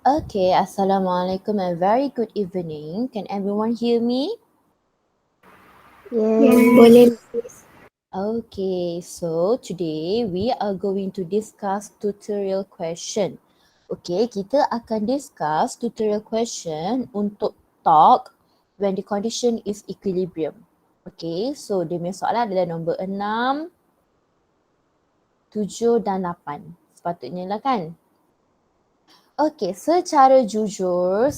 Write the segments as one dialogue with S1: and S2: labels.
S1: Okay, Assalamualaikum and very good evening. Can everyone hear me?
S2: Boleh.
S1: Okay, so today we are going to discuss tutorial question. Okay, kita akan discuss tutorial question untuk talk when the condition is equilibrium. Okay, so dia punya soalan adalah nombor 6, 7 dan 8. Sepatutnya lah kan? Okay, secara jujur,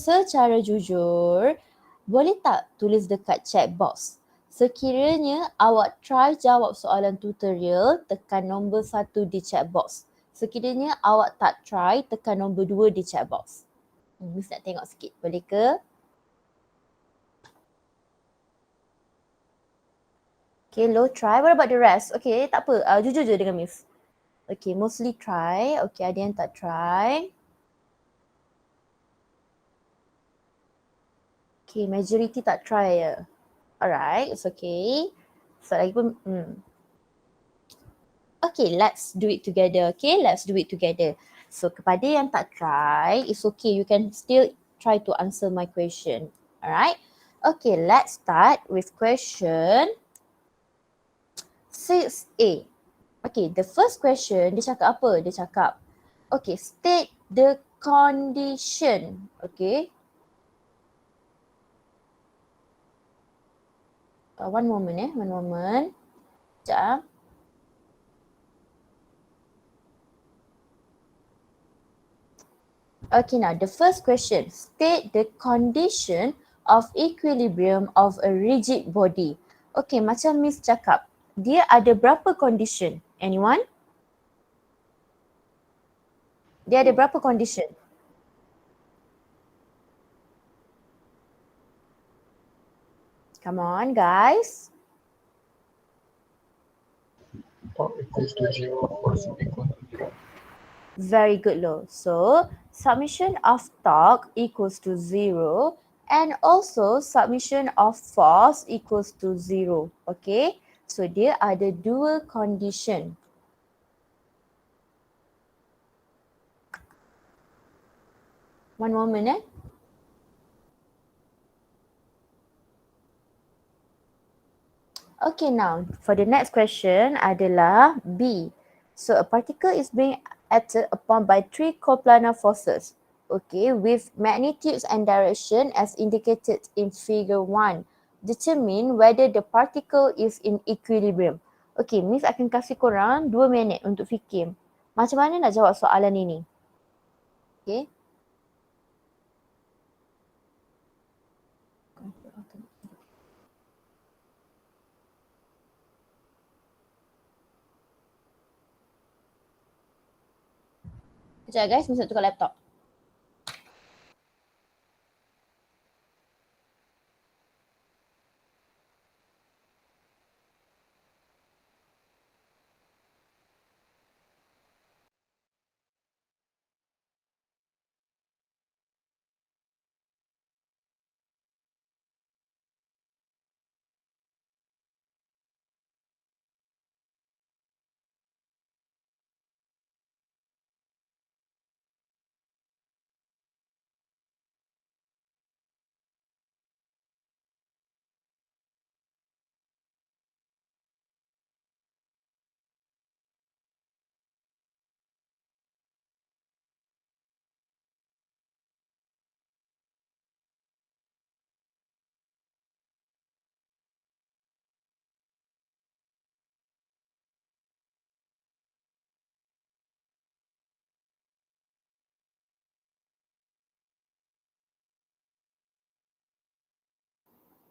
S1: boleh tak tulis dekat chat box? Sekiranya awak try jawab soalan tutorial, tekan nombor 1 di chat box. Sekiranya awak tak try, tekan nombor 2 di chat box. Miss nak tengok sikit, boleh ke? Okay, low try. What about the rest? Okay, tak apa. Jujur je dengan Miss. Okay, mostly try. Okay, ada yang tak try. Okay, majority tak try ya. Alright, it's okay. So lagi pun, Okay, let's do it together. Okay, let's do it together. So kepada yang tak try, it's okay. You can still try to answer my question. Alright. Okay, let's start with question 6A. Okay, the first question, dia cakap apa? Dia cakap, okay, state the condition. Okay. One moment. Sekejap. Okay, now the first question, state the condition of equilibrium of a rigid body. Okay, macam Miss cakap, dia ada berapa condition? Anyone? Dia ada berapa condition? Come on guys.
S3: Torque equals to 0, force equal to 0.
S1: Very good, Lo. So, submission of torque equals to 0 and also submission of force equals to 0. Okay, so dia ada dua condition. One moment. Okay, now for the next question adalah B. So a particle is being acted upon by three coplanar forces. Okay, with magnitudes and direction as indicated in figure 1. Determine whether the particle is in equilibrium. Okay, Miss akan kasih korang 2 minit untuk fikir. Macam mana nak jawab soalan ini? Okay. Sekejap guys, Miss nak tukar laptop.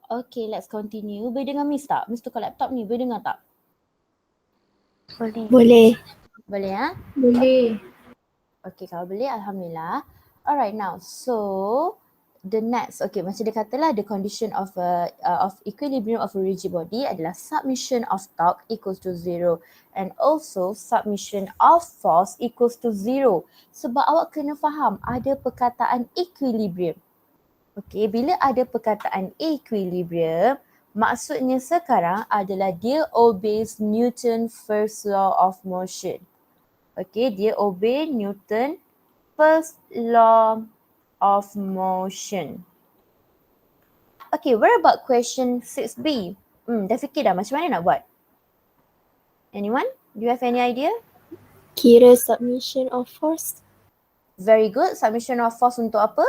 S1: Okay, let's continue. Boleh dengar Miss tak? Miss tukar laptop ni, boleh dengar tak?
S2: Boleh.
S1: Boleh ya?
S2: Boleh.
S1: Okay, kalau boleh, Alhamdulillah. Alright, now, so the next, okay, macam dia katalah, the condition of equilibrium of a rigid body adalah submission of torque equals to 0 and also submission of force equals to 0. Sebab awak kena faham, ada perkataan equilibrium. Okay, bila ada perkataan equilibrium, maksudnya sekarang adalah dia obeys Newton first law of motion. Okay, dia obey Newton first law of motion. Okay, what about question 6B? Dah fikir dah macam mana nak buat? Anyone? Do you have any idea?
S2: Kira submission of force.
S1: Very good. Submission of force untuk apa?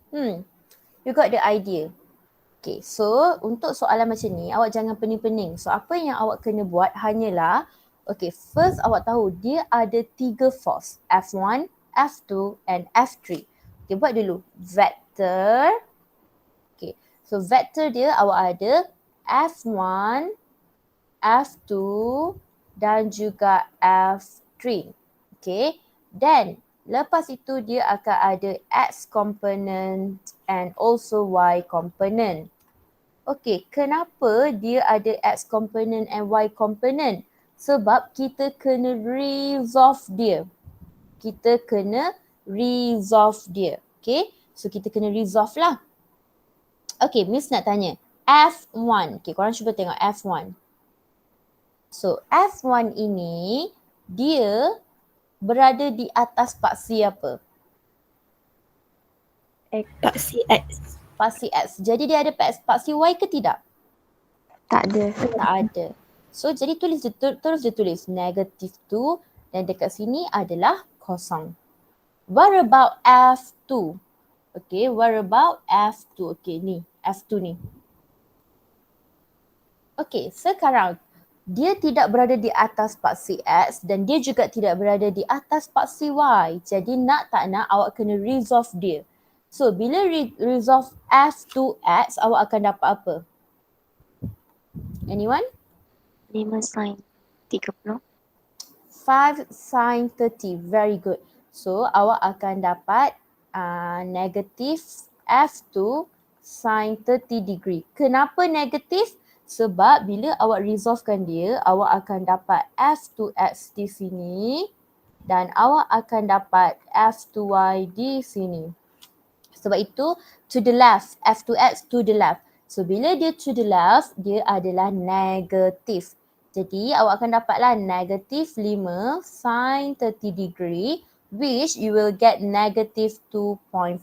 S1: You got the idea. Okay, so untuk soalan macam ni, awak jangan pening-pening. So, apa yang awak kena buat hanyalah, okay, first awak tahu dia ada 3 force. F1, F2 and F3. Okay, buat dulu. Vector. Okay, so vector dia awak ada F1, F2 dan juga F3. Okay, then lepas itu dia akan ada X component and also Y component. Okay, kenapa dia ada X component and Y component? Sebab kita kena resolve dia. Okay, so kita kena resolve lah. Okay, Miss nak tanya. F1, okay, korang cuba tengok F1. So, F1 ini dia berada di atas paksi apa?
S2: Paksi X.
S1: Paksi X. Jadi dia ada paksi Y ke tidak?
S2: Tak ada.
S1: Tak ada. So jadi terus dia tulis negative 2 dan dekat sini adalah kosong. What about F2? Okay, what about F2? Okay, ni F2 ni. Okay, sekarang dia tidak berada di atas paksi X dan dia juga tidak berada di atas paksi Y. Jadi nak tak nak awak kena resolve dia. So bila resolve F2X awak akan dapat apa? Anyone?
S4: 5 sin 30.
S1: 5 sin 30. Very good. So awak akan dapat negative F2 sin 30 degree. Kenapa negatif? Sebab bila awak resolvekan dia, awak akan dapat F2X di sini dan awak akan dapat F2Y di sini. Sebab itu to the left, F2X to the left. So bila dia to the left, dia adalah negatif. Jadi awak akan dapatlah negative 5 sin 30 degree which you will get negative 2.5.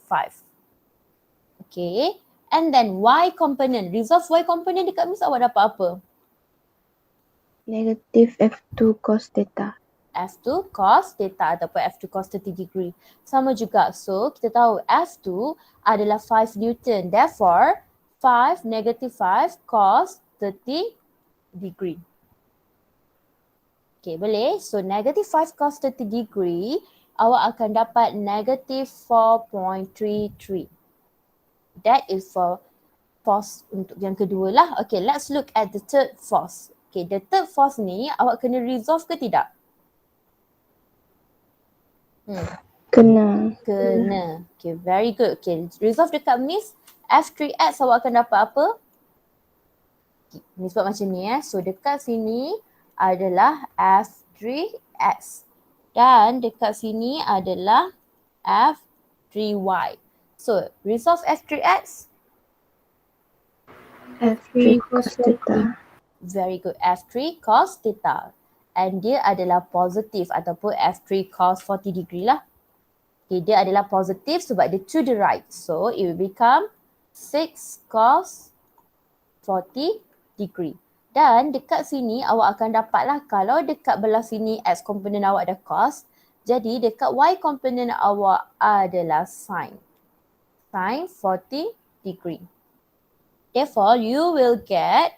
S1: Okay. And then Y component. Resolve Y component dekat Miss awak dapat apa?
S2: Negative F2 cos theta.
S1: F2 cos theta ataupun F2 cos 30 degree. Sama juga. So kita tahu F2 adalah 5 Newton. Therefore, 5 negative 5 cos 30 degree. Okay, boleh? So negative 5 cos 30 degree, awak akan dapat negative 4.33. That is for force untuk yang kedua lah. Okay, let's look at the third force. Okay, the third force ni awak kena resolve ke tidak?
S2: Kena.
S1: Okay, very good. Okay, resolve dekat Miss. F3X awak akan dapat apa? Okay, Miss buat macam ni So dekat sini adalah F3X. Dan dekat sini adalah F3Y. So, resolve F3X.
S2: F3 cos theta.
S1: Very good. F3 cos theta. And dia adalah positif ataupun F3 cos 40 degree lah. Okay, dia adalah positif sebab dia to the right. So, it will become 6 cos 40 degree. Dan dekat sini awak akan dapatlah kalau dekat belah sini X component awak ada cos. Jadi dekat Y component awak adalah sin. Sin 40 degree. Therefore, you will get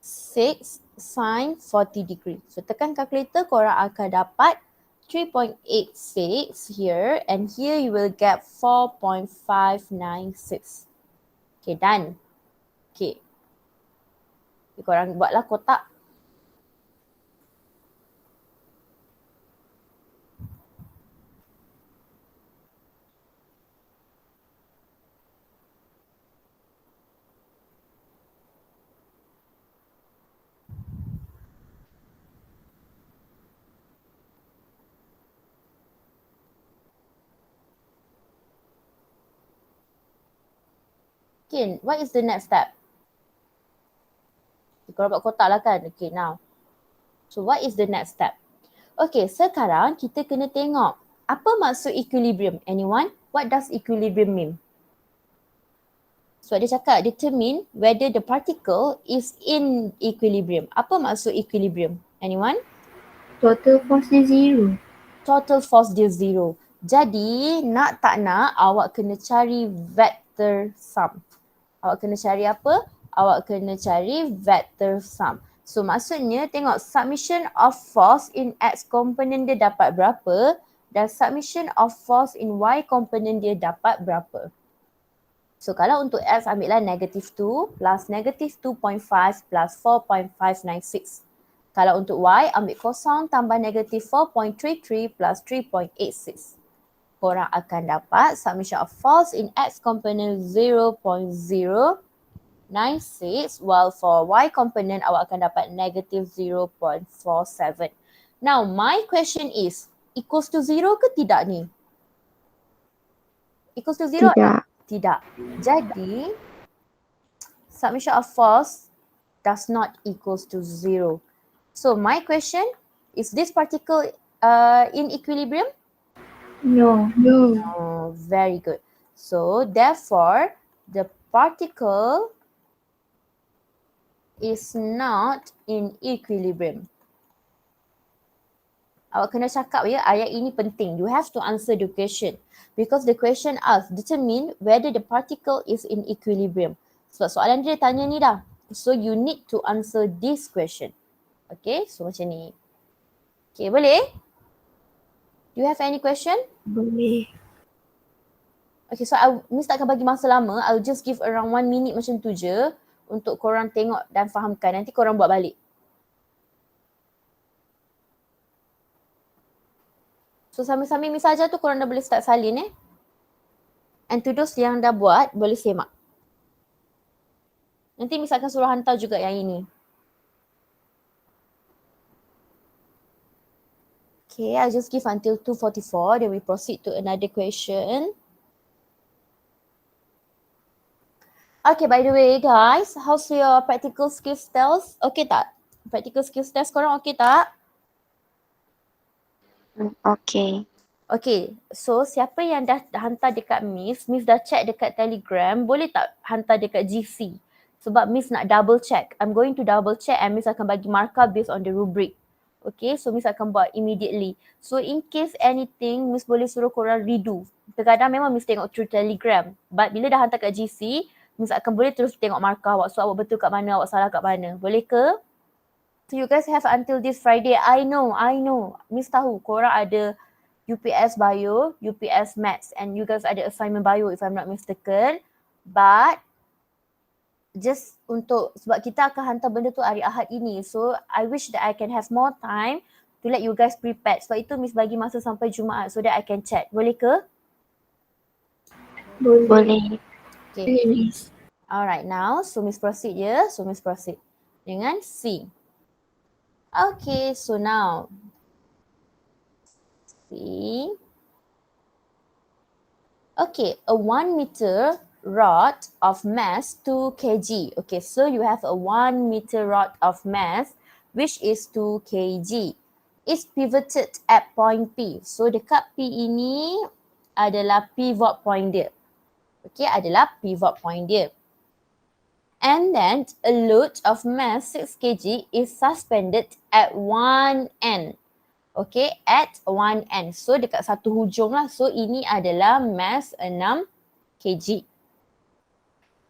S1: 6 sin 40 degree. So tekan calculator, korang akan dapat 3.86 here and here you will get 4.596. Okay, done. Okay. Korang buatlah kotak. Okay, what is the next step? Korang buat kotak lah kan? Okay, now. So what is the next step? Okay, sekarang kita kena tengok Apa maksud equilibrium? Anyone? What does equilibrium mean? So dia cakap determine whether the particle is in equilibrium. Apa maksud equilibrium? Anyone?
S2: Total force dia zero.
S1: Total force dia zero. Jadi nak tak nak awak kena cari vector sum. Awak kena cari apa? Awak kena cari vector sum. So maksudnya tengok submission of force in X component dia dapat berapa dan submission of force in Y component dia dapat berapa. So kalau untuk X ambillah negative 2 plus negative 2.5 plus 4.596. Kalau untuk Y ambil kosong tambah negative 4.33 plus 3.86. Korang akan dapat submission of force in X component 0.096 while for Y component awak akan dapat negative 0.47. Now my question is, equals to 0 ke tidak ni? Equals to 0?
S2: Tidak.
S1: Tidak. Jadi, submission of force does not equals to 0. So my question, is this particle in equilibrium?
S2: No.
S1: Oh, very good. So therefore, the particle is not in equilibrium. Awak kena cakap ya, ayat ini penting. You have to answer the question. Because the question asks, determine whether the particle is in equilibrium. Sebab soalan dia tanya ni dah. So you need to answer this question. Okay, so macam ni. Okay, boleh? Do you have any question?
S2: Boleh.
S1: Okay, so Miss tak akan bagi masa lama. I'll just give around 1 minute macam tu je untuk korang tengok dan fahamkan. Nanti korang buat balik. So sambil-sambil Miss ajar tu korang dah boleh start salin And to those yang dah buat, boleh semak. Nanti Miss akan suruh hantar juga yang ini. Okay, I'll just give until 2:44. Then we proceed to another question. Okay, by the way guys, how's your practical skills test? Okay tak? Practical skills test korang okay tak?
S4: Okay.
S1: Okay, so siapa yang dah hantar dekat Miss dah check dekat Telegram, boleh tak hantar dekat GC? Sebab Miss nak double check. I'm going to double check and Miss akan bagi markah based on the rubric. Okay, so Miss akan buat immediately. So in case anything, Miss boleh suruh korang redo. Terkadang memang Miss tengok through Telegram. But bila dah hantar kat GC, Miss akan boleh terus tengok markah awak. So awak betul kat mana, awak salah kat mana. Boleh ke? So you guys have until this Friday. I know. Miss tahu korang ada UPS Bio, UPS Maths and you guys ada assignment Bio if I'm not mistaken. But just untuk, sebab kita akan hantar benda tu hari Ahad ini. So I wish that I can have more time to let you guys prepare. Sebab itu Miss bagi masa sampai Jumaat so that I can chat. Boleh ke?
S4: Boleh.
S1: Okay. Alright, now so Miss proceed ya. So Miss proceed dengan C. Okay, so now C. Okay, a 1 meter rod of mass 2 kg. Okay, so you have a 1 meter rod of mass which is 2 kg. It's pivoted at point P. So dekat P ini adalah pivot point dia. Okay, adalah pivot point dia. And then a load of mass 6 kg is suspended at one end. Okay, at one end. So dekat satu hujung lah. So ini adalah mass 6 kg.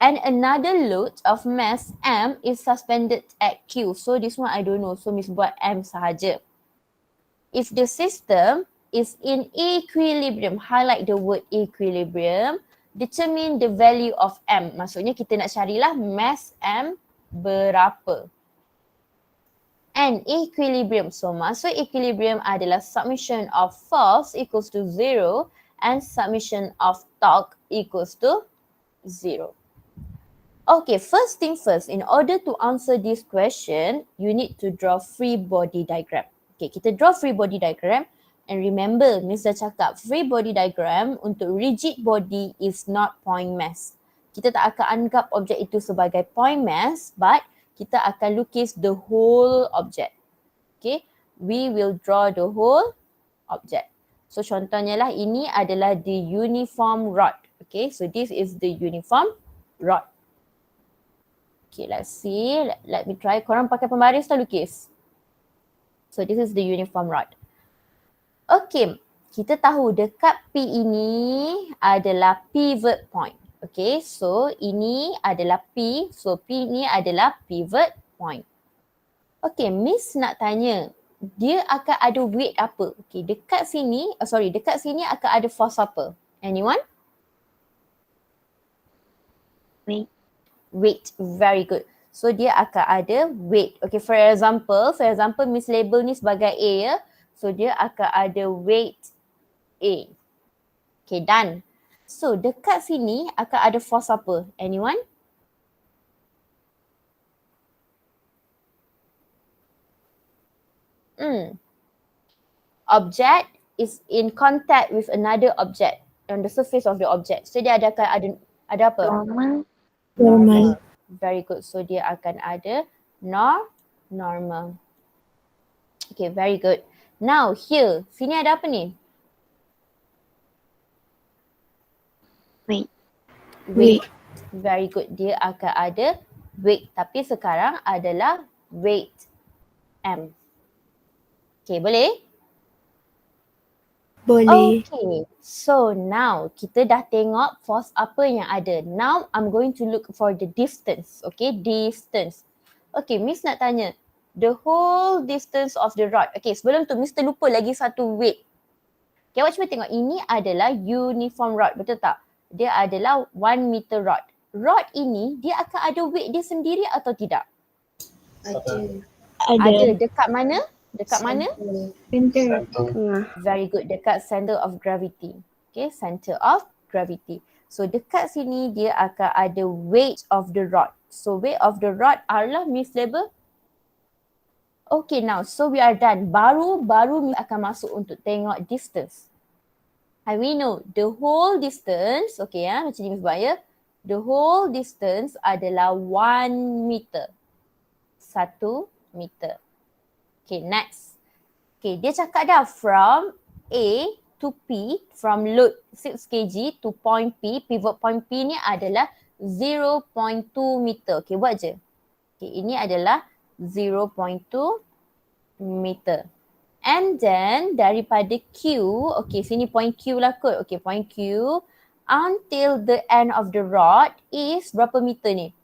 S1: And another load of mass M is suspended at Q. So this one I don't know. So Miss buat M sahaja. If the system is in equilibrium, highlight the word equilibrium, determine the value of M. Maksudnya kita nak carilah mass M berapa. And equilibrium. So maksud equilibrium adalah submission of force equals to 0 and submission of torque equals to 0. Okay, first thing first, in order to answer this question, you need to draw free body diagram. Okay, kita draw free body diagram and remember, Miss dah cakap free body diagram untuk rigid body is not point mass. Kita tak akan anggap objek itu sebagai point mass, but kita akan lukis the whole object. Okay, we will draw the whole object. So contohnya lah ini adalah the uniform rod. Okay, so this is the uniform rod. Okay, let's see. Let me try. Korang pakai pembaris atau lukis? So this is the uniform rod. Okay, kita tahu dekat P ini adalah pivot point. Okay, so ini adalah P. So P ni adalah pivot point. Okay, Miss nak tanya, dia akan ada weight apa? Okay, dekat sini akan ada force apa? Anyone? Weight, very good. So dia akan ada weight. Okay, for example Miss label ni sebagai A ya. So dia akan ada weight A. Okay, done. So dekat sini akan ada force apa? Anyone? Object is in contact with another object on the surface of the object. So dia ada apa?
S4: Normal.
S1: Very good. So dia akan ada normal. Okay, very good. Now here, sini ada apa ni? Weight. Very good. Dia akan ada weight. Tapi sekarang adalah weight M. Okay, boleh?
S2: Boleh.
S1: Okay, so now kita dah tengok force apa yang ada. Now I'm going to look for the distance. Okay, distance. Okay, Miss nak tanya, the whole distance of the rod. Okay, sebelum tu Miss terlupa lagi satu weight. Okay, awak cuba tengok, ini adalah uniform rod, betul tak? Dia adalah 1 meter rod. Rod ini dia akan ada weight dia sendiri atau tidak? Ada. Dekat mana? Dekat mana?
S2: Center.
S1: Very good. Dekat center of gravity. Okay, center of gravity. So dekat sini dia akan ada weight of the rod. So weight of the rod adalah Miss label. Okay, now so we are done. Baru Miss akan masuk untuk tengok distance. And we know the whole distance, okay ya, macam ni Miss buat ya. The whole distance adalah 1 meter. 1 meter. Okay, next. Okay, dia cakap dah from A to P, from load 6 kg to point P, pivot point P ni adalah 0.2 meter. Okay, buat je. Okay, ini adalah 0.2 meter. And then daripada Q, okay sini point Q lah kot. Okay, point Q until the end of the rod is berapa meter ni?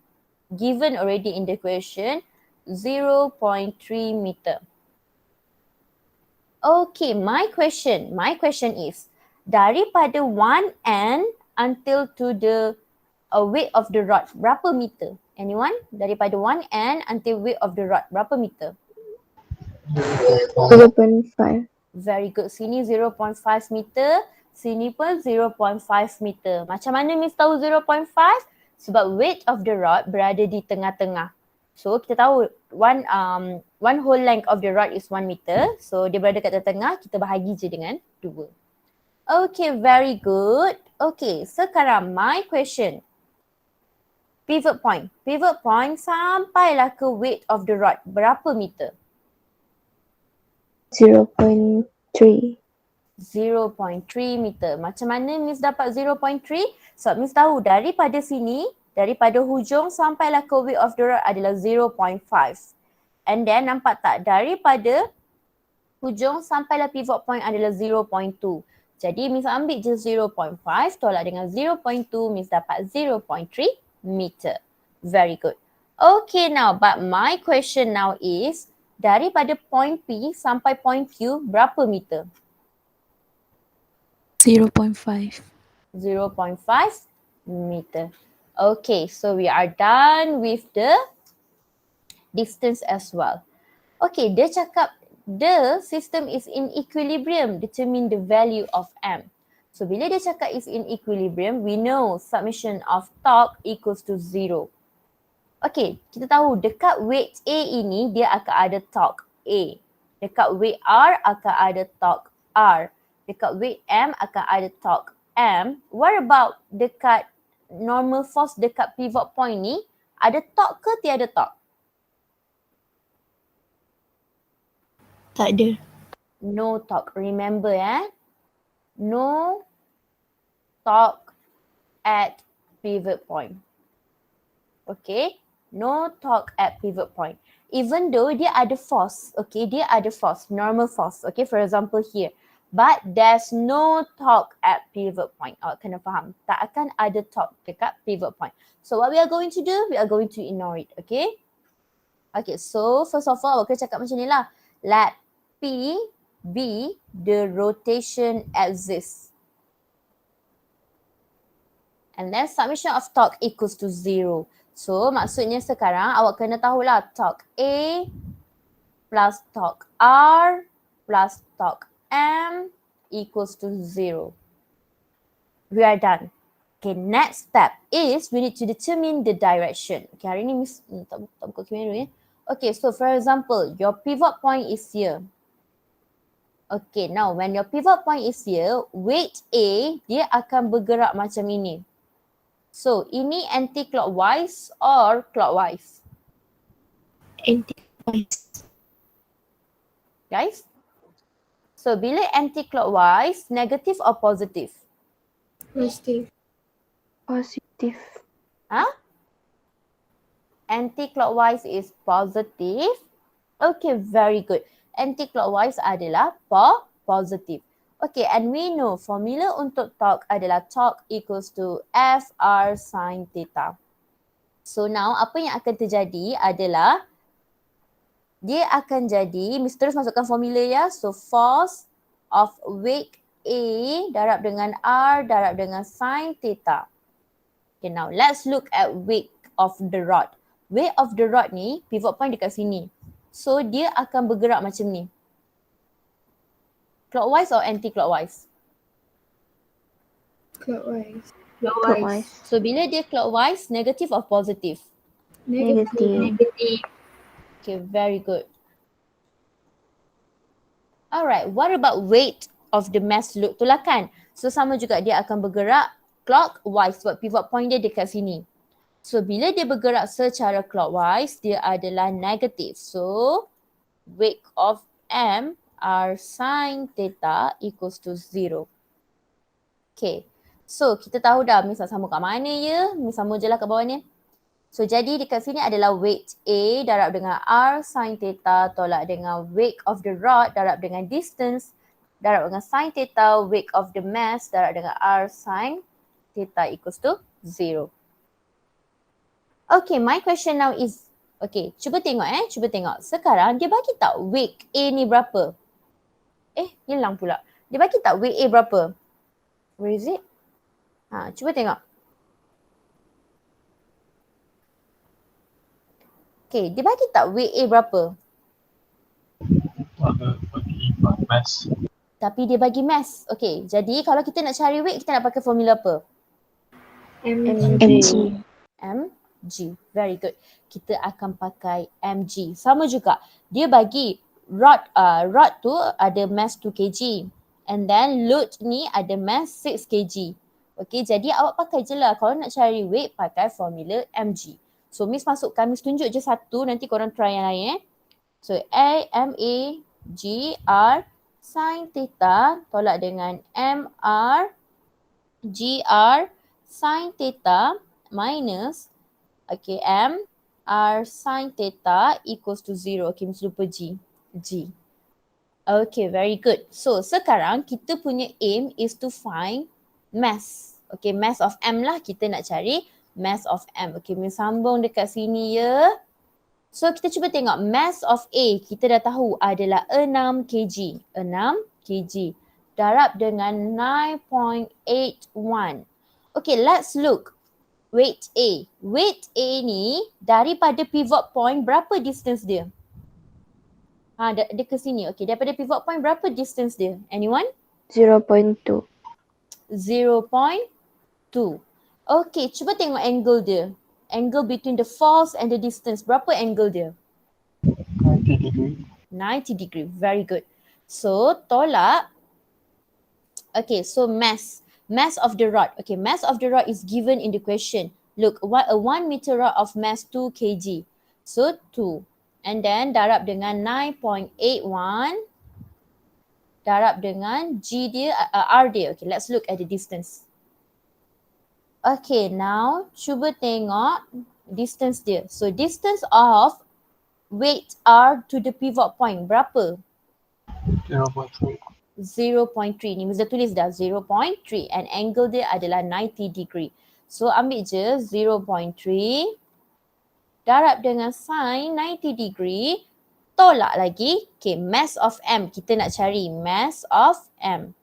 S1: Given already in the question, 0.3 meter. Okay, my question is, daripada one end until to the weight of the rod, berapa meter? Anyone? Daripada one end until weight of the rod, berapa meter?
S2: 0.5.
S1: Very good. Sini 0.5 meter, sini pun 0.5 meter. Macam mana Miss tahu 0.5? Sebab weight of the rod berada di tengah-tengah. So kita tahu one whole length of the rod is 1 meter. So dia berada kat tengah, kita bahagi je dengan 2. Okay, very good. Okay, sekarang my question. Pivot point. Pivot point sampailah ke weight of the rod, berapa meter?
S2: 0.3.
S1: 0.3 meter. Macam mana Miss dapat 0.3? Sebab Miss tahu daripada sini, daripada hujung sampailah ke weight of the rod adalah 0.5. And then nampak tak? Daripada hujung sampailah pivot point adalah 0.2. Jadi Miss ambil je 0.5, tolak dengan 0.2, Miss dapat 0.3 meter. Very good. Okay, now but my question now is, daripada point P sampai point Q berapa meter?
S5: 0.5.
S1: 0.5 meter. Okay, so we are done with the distance as well. Okay, dia cakap the system is in equilibrium, determine the value of M. So bila dia cakap is in equilibrium, we know submission of torque equals to 0. Okay, kita tahu dekat weight A ini dia akan ada torque A. Dekat weight R akan ada torque R. Dekat weight M akan ada torque M. What about dekat normal force dekat pivot point ni? Ada torque ke tiada torque?
S2: Tak ada.
S1: No torque. Remember no torque at pivot point. Okay, no torque at pivot point. Even though dia ada force, okay, dia ada force, normal force, okay, for example here. But there's no torque at pivot point. Awak kena faham, tak akan ada torque dekat pivot point. So what we are going to do, we are going to ignore it, okay? Okay, so first of all, awak kena cakap macam ni lah. Let P be the rotation axis. And then summation of torque equals to 0. So maksudnya sekarang awak kena tahulah torque A plus torque R plus torque M equals to 0. We are done. Okay, next step is we need to determine the direction. Okay, hari ni Miss tak buka kamera ya. Okay, so for example, your pivot point is here. Okay, now when your pivot point is here, weight A, dia akan bergerak macam ini. So, ini anti-clockwise or clockwise?
S4: Anti-clockwise.
S1: Guys? So, bila anti-clockwise, negative or positive?
S4: Positive.
S2: Positive.
S1: Huh? Anti-clockwise is positive. Okay, very good. Anti-clockwise adalah positive. Okay, and we know formula untuk torque adalah torque equals to FR sin theta. So now apa yang akan terjadi adalah dia akan jadi, Miss terus masukkan formula ya. So force of weight A darab dengan R darab dengan sin theta. Okay, now let's look at weight of the rod. Weight of the rod ni, pivot point dekat sini. So dia akan bergerak macam ni. Clockwise or anti-clockwise?
S4: Clockwise.
S2: Clockwise.
S1: So bila dia clockwise, negative or positive?
S2: Negative.
S1: Okay, very good. Alright, what about weight of the mass load? Itulah kan. So sama juga dia akan bergerak clockwise sebab pivot point dia dekat sini. So bila dia bergerak secara clockwise, dia adalah negative. So weight of M R sin theta equals to 0. Okay. So kita tahu dah Miss nak sama kat mana ya. Miss sama je lah kat bawah ni. So jadi dekat sini adalah weight A darab dengan R sin theta tolak dengan weight of the rod darab dengan distance darab dengan sin theta, weight of the mass darab dengan R sin theta equals to 0. Okay, my question now is, okay, cuba tengok cuba tengok. Sekarang dia bagi tak weight A ni berapa? Hilang pula. Dia bagi tak weight A berapa? Where is it? Cuba tengok. Okay, dia bagi tak weight A berapa?
S3: Bagi mass.
S1: Tapi dia bagi mass. Okay, jadi kalau kita nak cari weight, kita nak pakai formula apa?
S2: Mg.
S1: mg. Very good. Kita akan pakai mg. Sama juga. Dia bagi rod tu ada mass 2 kg. And then load ni ada mass 6 kg. Okay, jadi awak pakai je lah. Kalau nak cari weight, pakai formula mg. So Miss masukkan, Miss tunjuk je satu, nanti korang try yang lain So MAGR sin theta tolak dengan MR GR sin theta minus MR sin theta equals to 0. Okay, Miss lupa G. Okay, very good. So sekarang kita punya aim is to find mass. Okay, mass of M lah, kita nak cari mass of M. Okay, Miss sambung dekat sini ya. So kita cuba tengok mass of A, kita dah tahu adalah 6 kg. 6 kg darab dengan 9.81. Okay, let's look. Weight A. Weight A ni daripada pivot point berapa distance dia? Dia ke sini. Okay, daripada pivot point berapa distance dia? Anyone?
S2: 0.2.
S1: 0.2. Okay, cuba tengok angle dia. Angle between the force and the distance. Berapa angle dia?
S3: 90 degree.
S1: 90 degree. Very good. So, tolak. Okay, so mass. Mass of the rod. Okay, mass of the rod is given in the question. Look, a 1 meter rod of mass 2 kg. So, 2. And then darab dengan 9.81 darab dengan G dia, R dia. Okay, let's look at the distance. Okay, now cuba tengok distance dia. So distance of weight R to the pivot point berapa?
S3: 0.3.
S1: 0.3. Ni Mister tulis dah 0.3 and angle dia adalah 90 degree. So ambil je 0.3 darab dengan sin 90 degree, tolak lagi. Okay, mass of M. Kita nak cari mass of M.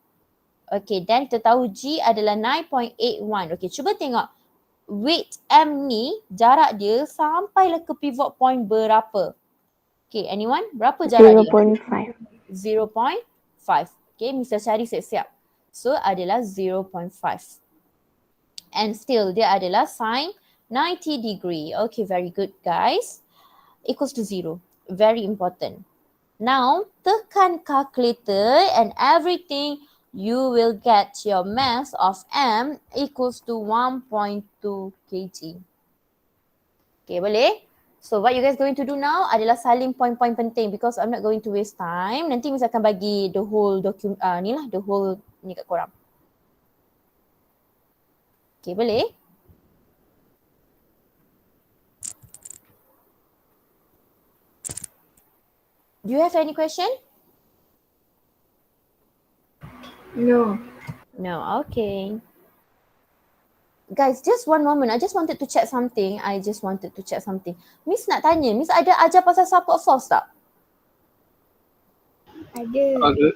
S1: Okay, dan kita tahu G adalah 9.81. Okay, cuba tengok weight M ni jarak dia sampailah ke pivot point berapa? Okay, anyone? Berapa jarak dia?
S2: 0.5.
S1: 0.5. Okay, Mr. cari siap-siap. So adalah 0.5. And still dia adalah sin 90 degree. Okay, very good guys. Equals to 0. Very important. Now, tekan calculator and everything, you will get your mass of M equals to 1.2 kg. Okay, boleh? So what you guys going to do now adalah salin point-point penting because I'm not going to waste time. Nanti Miss akan bagi the whole the whole ni kat korang. Okay, boleh? Do you have any question?
S4: No.
S1: No, okay. Guys, just one moment. I just wanted to check something. Miss nak tanya, Miss ada ajar pasal support force tak?
S4: Ada.
S3: Ada.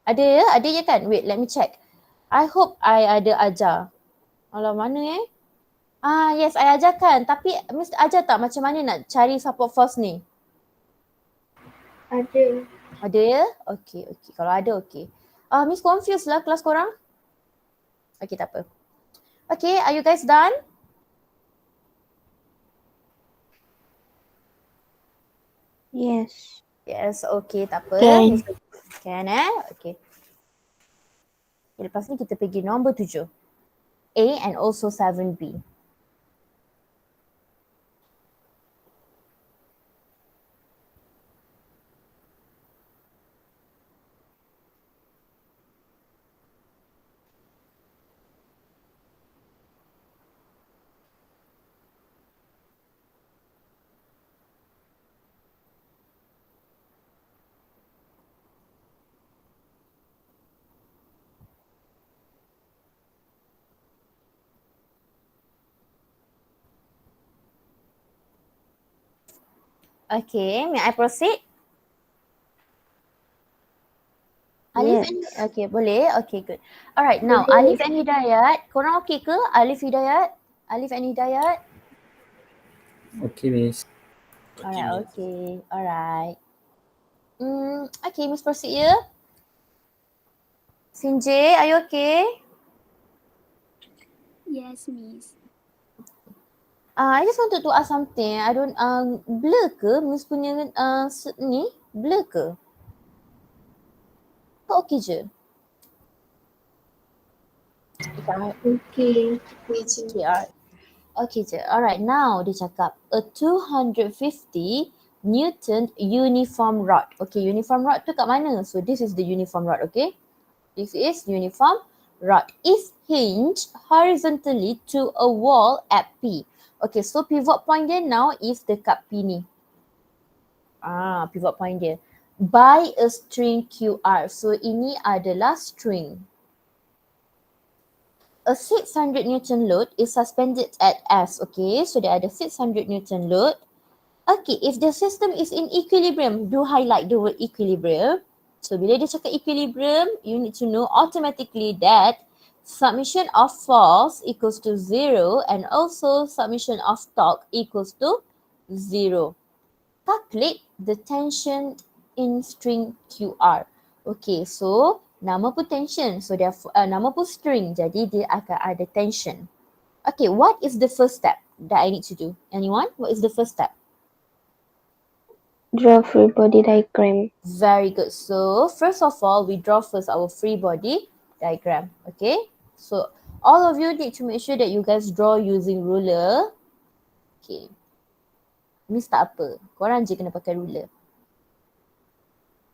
S1: Ada ya? Ada je kan? Wait, let me check. I hope I ada ajar. Alah, mana yes, I ajarkan. Tapi Miss ajar tak macam mana nak cari support force ni?
S4: Ada.
S1: Ada ya? Okay. Kalau ada, okay. Miss confused lah kelas korang. Okay, tak apa. Okay, are you guys done?
S2: Yes.
S1: Yes, okay, tak apa.
S2: Can.
S1: Can okay. Lepas ni kita pergi nombor 7. A and also 7B. Okay, may I proceed? Alif and, okay, boleh? Okay, good. Alright, now Alif and Hidayat. Korang okay ke? Alif and Hidayat?
S5: Okay, Miss.
S1: Alright, okay. Alright. Okay, Miss proceed ya. Sinjay, are you okay?
S6: Yes, Miss.
S1: I just wanted to ask something. I don't, blur ke? Miss punya ni, blur ke? Kau okay je?
S4: Okay.
S1: Okay je. Alright, now dia cakap a 250 Newton uniform rod. Okay, uniform rod tu kat mana? So this is the uniform rod, okay? This is uniform rod. Is hinged horizontally to a wall at P. Okay, so pivot point dia now is dekat P ni. Pivot point dia. By a string QR. So ini adalah string. A 600 Newton load is suspended at S. Okay, so dia ada 600 Newton load. Okay, if the system is in equilibrium, do highlight the word equilibrium. So bila dia cakap equilibrium, you need to know automatically that submission of force equals to 0 and also submission of torque equals to 0. Calculate the tension in string QR. Okay, so nama pun tension. So dia nama pun string. Jadi dia akan ada tension. Okay, what is the first step that I need to do? Anyone? What is the first step?
S2: Draw free body diagram.
S1: Very good. So first of all, we draw first our free body diagram. Okay. So all of you need to make sure that you guys draw using ruler. Okay. Miss tak apa. Korang je kena pakai ruler.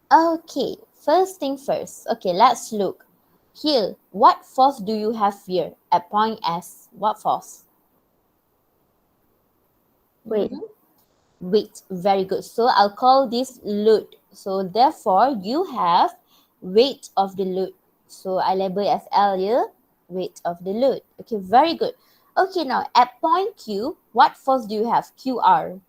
S1: Okay, first thing first. Okay, let's look. Here, what force do you have here at point S? What force?
S2: Wait.
S1: Mhm. Weight. Very good. So I'll call this load. So therefore, you have weight of the load. So I label it as L here, weight of the load. Okay, very good. Okay, now at point Q, what force do you have? QR.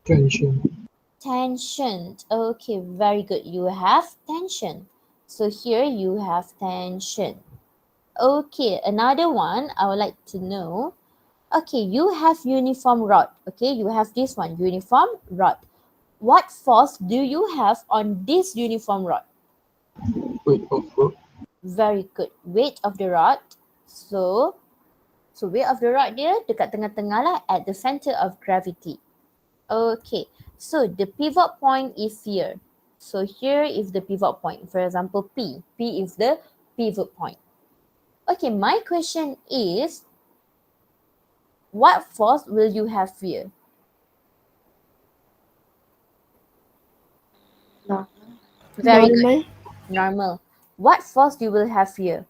S3: Tension.
S1: Tension. Okay, very good. You have tension. So here you have tension. Okay, another one I would like to know. Okay, you have uniform rod. Okay, you have this one, uniform rod. What force do you have on this uniform rod?
S3: Weight of rod.
S1: Very good. Weight of the rod. So weight of the rod dia dekat tengah-tengah lah, at the center of gravity. Okay, so the pivot point is here. So here is the pivot point. For example, P. P is the pivot point. Okay, my question is, what force will you have here?
S2: No.
S1: Very good.
S4: Normal.
S1: Normal. What force you will have here?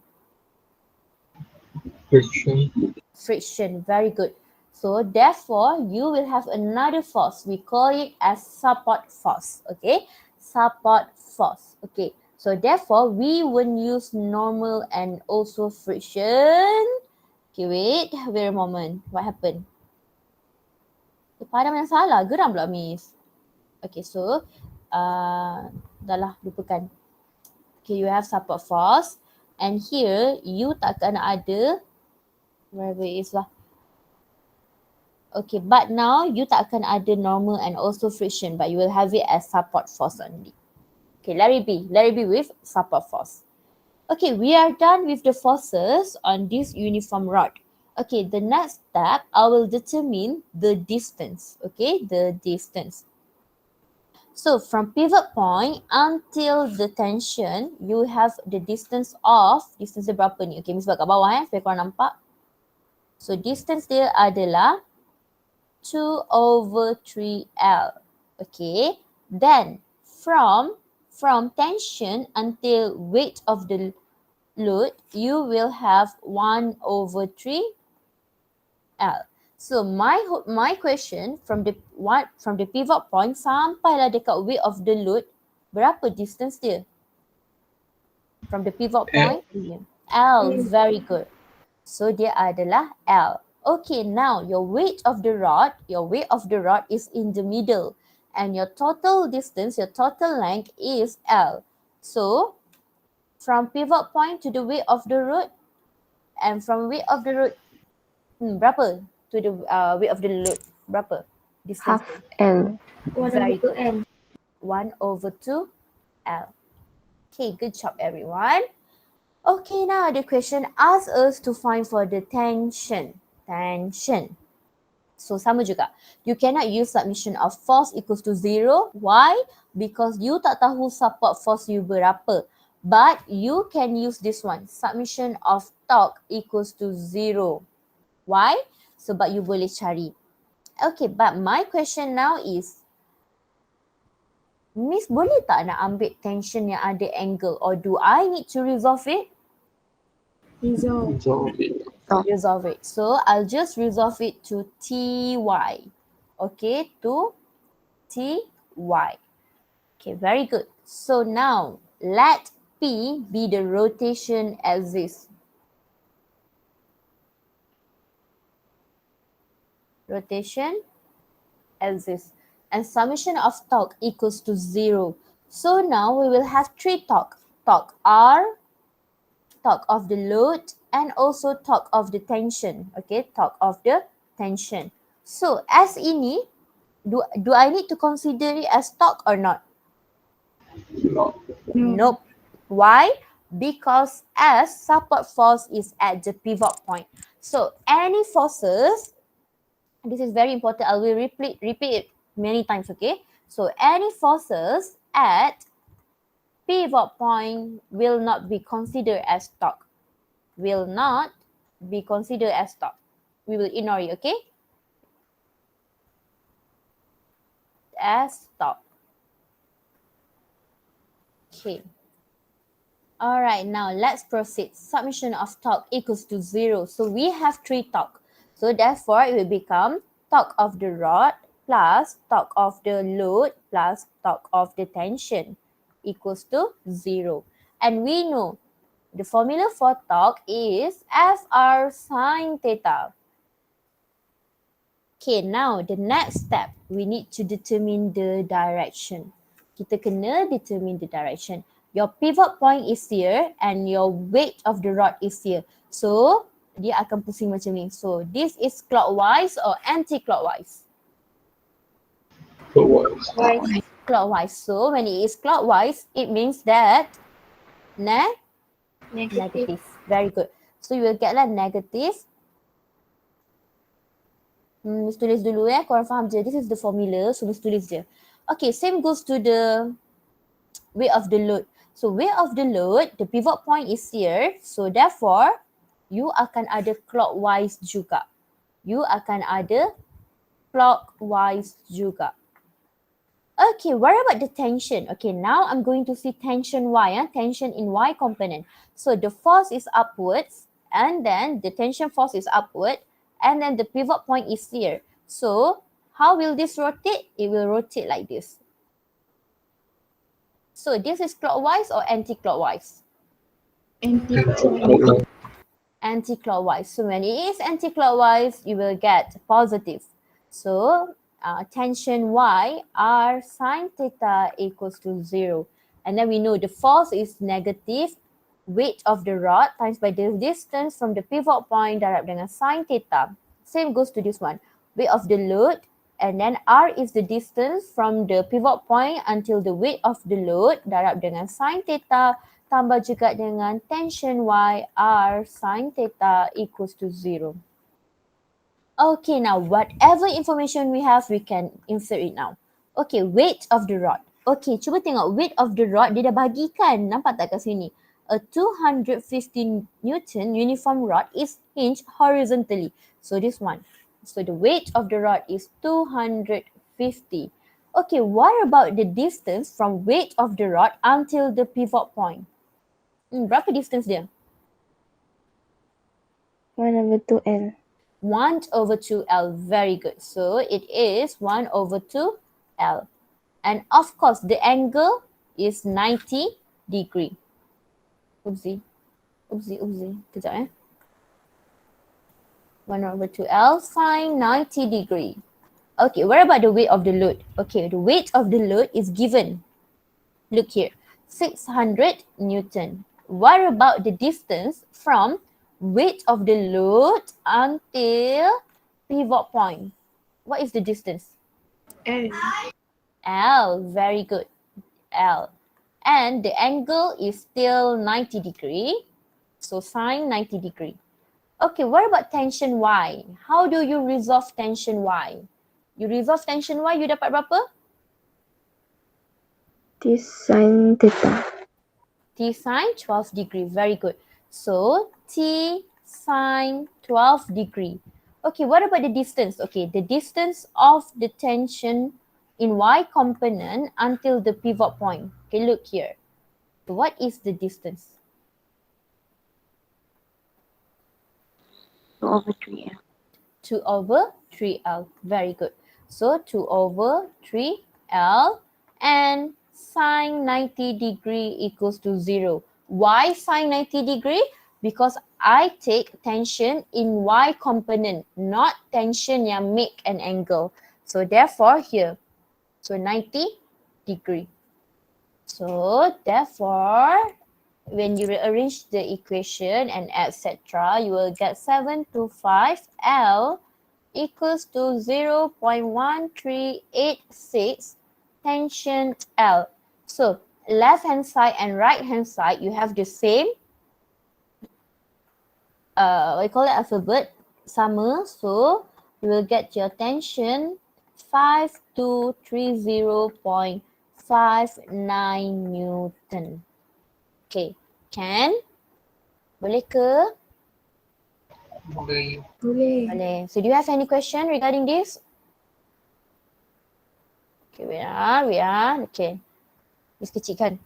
S3: Friction.
S1: Friction. Very good. So therefore, you will have another force. We call it as support force. Okay, support force. Okay, so therefore, we won't use normal and also friction. Okay, wait a moment. What happened? Padam yang salah. Geram pula Miss. Okay, so dah lah, lupakan. Okay, you have support force. And here, you takkan ada, wherever it is lah. Okay, but now you tak akan ada normal and also friction, but you will have it as support force only. Okay, let it be with support force. Okay, we are done with the forces on this uniform rod. Okay, the next step, I will determine the distance. Okay, the distance. So from pivot point until the tension, you have the distance dia berapa ni? Okay, Miss buat kat bawah supaya korang nampak. So distance dia adalah 2/3L. Okay, then from tension until weight of the load, you will have 1/3L. So my question from the pivot point sampailah dekat weight of the load, berapa distance dia? From the pivot point, L. Very good. So dia adalah L. Okay, now your weight of the rod is in the middle, and your total distance, your total length is L. So from pivot point to the weight of the rod, and from weight of the rod, berapa to the weight of the load? Berapa distance?
S2: Half L.
S1: Very good. 1/2L. Okay, good job everyone. Okay, now the question asks us to find for the tension. So sama juga. You cannot use submission of force equals to 0. Why? Because you tak tahu support force you berapa. But you can use this one. Submission of torque equals to 0. Why? Sebab you boleh cari. Okay, but my question now is, Miss boleh tak nak ambil tension yang ada angle, or do I need to resolve it?
S4: Resolve.
S1: Resolve it. So I'll just resolve it to Ty. Okay, to Ty. Okay, very good. So now let P be the rotation axis. Rotation axis. And summation of torque equals to 0. So now we will have three torque. Torque R, torque of the load, and also torque of the tension. Okay, torque of the tension. So as ini, do I need to consider it as torque or not?
S3: No.
S1: Nope. Why? Because S, support force, is at the pivot point. So any forces, this is very important, I will repeat it many times, okay? So any forces at pivot point will not be considered as torque. Will not be considered as torque. We will ignore it, okay? As torque. Okay. Alright, now let's proceed. Submission of torque equals to 0. So we have 3 torque. So therefore it will become torque of the rod plus torque of the load plus torque of the tension equals to 0. And we know the formula for torque is Fr sine theta. Okay, now the next step, we need to determine the direction. Kita kena determine the direction. Your pivot point is here and your weight of the rod is here. So, dia akan pusing macam ni. So, this is clockwise or anti-clockwise?
S3: Clockwise.
S1: Clockwise. So, when it is clockwise, it means that negative. Very good. So, you will get lah negative. Miss tulis dulu korang faham je. This is the formula. So, Miss tulis je. Okay, same goes to the weight of the load. So, weight of the load, the pivot point is here. So, therefore, you akan ada clockwise juga. You akan ada clockwise juga. Okay, what about the tension? Okay, now I'm going to see tension Y, tension in Y component. So, the force is upwards and then the tension force is upward and then the pivot point is here. So, how will this rotate? It will rotate like this. So, this is clockwise or anti-clockwise?
S3: Clockwise.
S1: Anti-clockwise. So, when it is anti-clockwise, you will get positive. So, tension Y, R sine theta equals to 0. And then we know the force is negative, weight of the rod times by the distance from the pivot point darab dengan sine theta. Same goes to this one. Weight of the load and then R is the distance from the pivot point until the weight of the load darab dengan sine theta tambah juga dengan tension Y, R sine theta equals to 0. Okay, now whatever information we have, we can insert it now. Okay, weight of the rod. Okay, cuba tengok weight of the rod, dia dah bagikan. Nampak tak kat sini? A 250 Newton uniform rod is hinged horizontally. So this one. So the weight of the rod is 250. Okay, what about the distance from weight of the rod until the pivot point? Berapa distance dia?
S2: 1/2L.
S1: 1/2L. Very good. So it is 1/2L. And of course, the angle is 90 degree. Oopsie. Kejap 1/2L sine 90 degree. Okay, what about the weight of the load? Okay, the weight of the load is given. Look here, 600 Newton. What about the distance from weight of the load until pivot point? What is the distance? L, very good. L. And the angle is still 90 degree. So sine 90 degree. Okay, what about tension Y? How do you resolve tension Y? You resolve tension Y, you dapat berapa?
S2: T sine theta.
S1: T sine 12 degree. Very good. So T sine 12 degree. Okay, what about the distance? Okay, the distance of the tension in Y component until the pivot point. Okay, look here. So what is the distance?
S2: 2/3L.
S1: 2/3L. Very good. So 2/3L and sine 90 degree equals to 0. Why sine 90 degree? Because I take tension in Y component, not tension yang make an angle. So therefore here, so 90 degree. So therefore, when you rearrange the equation and etc., you will get 725L equals to 0.1386 tension L. So left hand side and right hand side, you have the same what you call it, alphabet, sama. So you will get your tension 5230.59 Newton. Okay, can? Boleh ke?
S3: Boleh.
S1: Boleh. So do you have any question regarding this? Okay, wait. Okay. Miss kecilkan.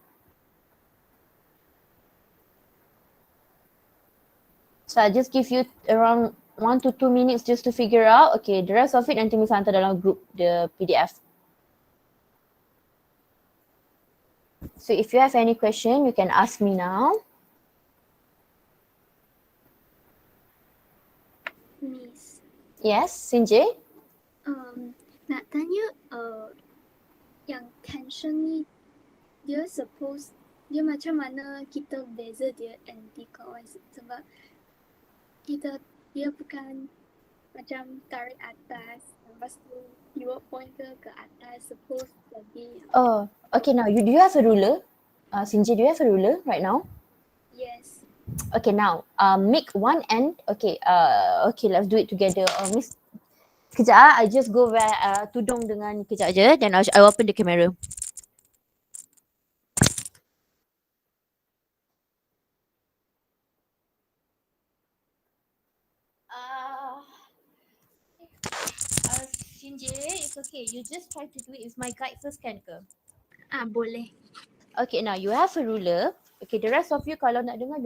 S1: So I just give you around 1 to 2 minutes just to figure out. Okay, the rest of it nanti Miss hantar dalam group the PDF. So if you have any question, you can ask me now.
S6: Miss,
S1: Yes, Sinjay?
S6: nak tanya yang tension ni dia suppose dia macam mana kita beza dia anti-clockwise sebab dia bukan macam tarik atas lepas tu pivot point ke atas suppose jadi
S1: Oh, okay, now do you have a ruler? Sinjay, do you have a ruler right now?
S6: yes.
S1: Okay, now make one end. Okay, okay, let's do it together. Miss, kejap, I just go wear tudung dengan kejap je, then I open the camera. Sinjay, it's okay. You just try to do it with my guide first kan ke?
S6: Boleh.
S1: Okay, now you have a ruler. Okay, the rest of you kalau nak dengar.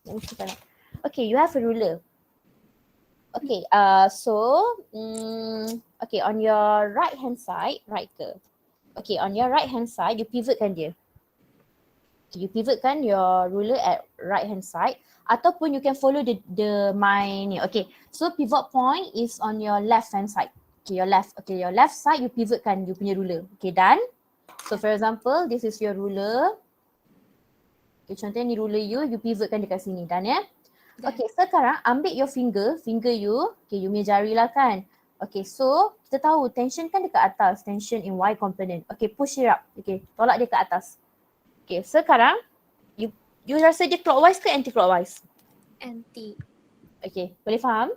S1: Let me see kalau. Okay, you have a ruler. Okay, okay, on your right hand side, right ke? Okay, on your right hand side, you pivotkan dia. Okay, you pivotkan your ruler at right hand side ataupun you can follow my ni. Okay, so pivot point is on your left hand side. Okay, your left side you pivotkan you punya ruler. Okay, done? So for example, this is your ruler. Okay, contohnya ni ruler you pivotkan dekat sini. Done ya? Okay, sekarang ambil your finger you. Okay, you punya jari lah kan. Okay, so kita tahu tension kan dekat atas, tension in Y component. Okay, push it up. Okay, tolak dia ke atas. Okay, sekarang you rasa dia clockwise ke anti-clockwise?
S6: Anti.
S1: Okay, boleh faham?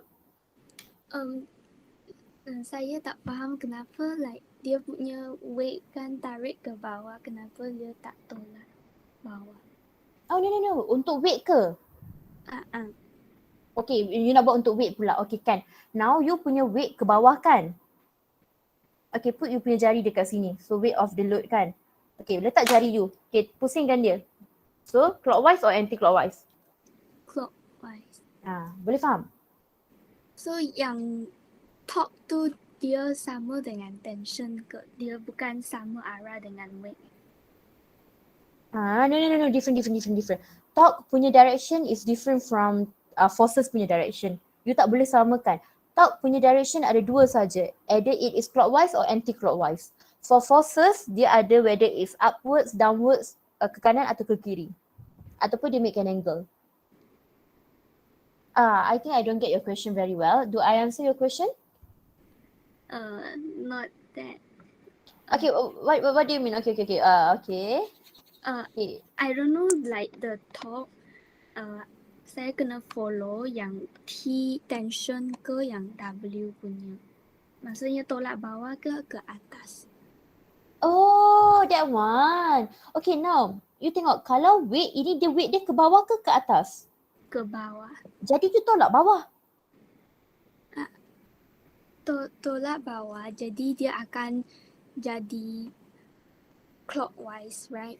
S6: Saya tak faham kenapa like dia punya weight kan tarik ke bawah, kenapa dia tak tolak bawah.
S1: Oh no. Untuk weight ke?
S6: Ah.
S1: Okay, you nak buat untuk weight pula. Okay kan. Now you punya weight ke bawah kan? Okay, put you punya jari dekat sini. So weight of the load kan? Okay, letak jari you. Okay, pusingkan dia. So clockwise or anti-clockwise?
S6: Clockwise.
S1: Boleh faham?
S6: So yang top tu dia sama dengan tension ke? Dia bukan sama arah dengan weight.
S1: No. Different. Torque punya direction is different from forces punya direction. You tak boleh samakan. Torque punya direction ada dua saja. Either it is clockwise or anti-clockwise. For forces, dia ada whether it's upwards, downwards, ke kanan atau ke kiri. Ataupun dia make an angle. I think I don't get your question very well. Do I answer your question?
S6: Not that.
S1: Okay, what do you mean? Okay. Okay.
S6: I don't know like the top. Saya kena follow yang T tension ke yang W punya. Maksudnya tolak bawah ke atas.
S1: Oh, that one. Okay, now you tengok kalau weight ini dia weight dia ke bawah ke atas?
S6: Ke bawah.
S1: Jadi you tolak bawah.
S6: Tolak bawah, jadi dia akan jadi clockwise, right?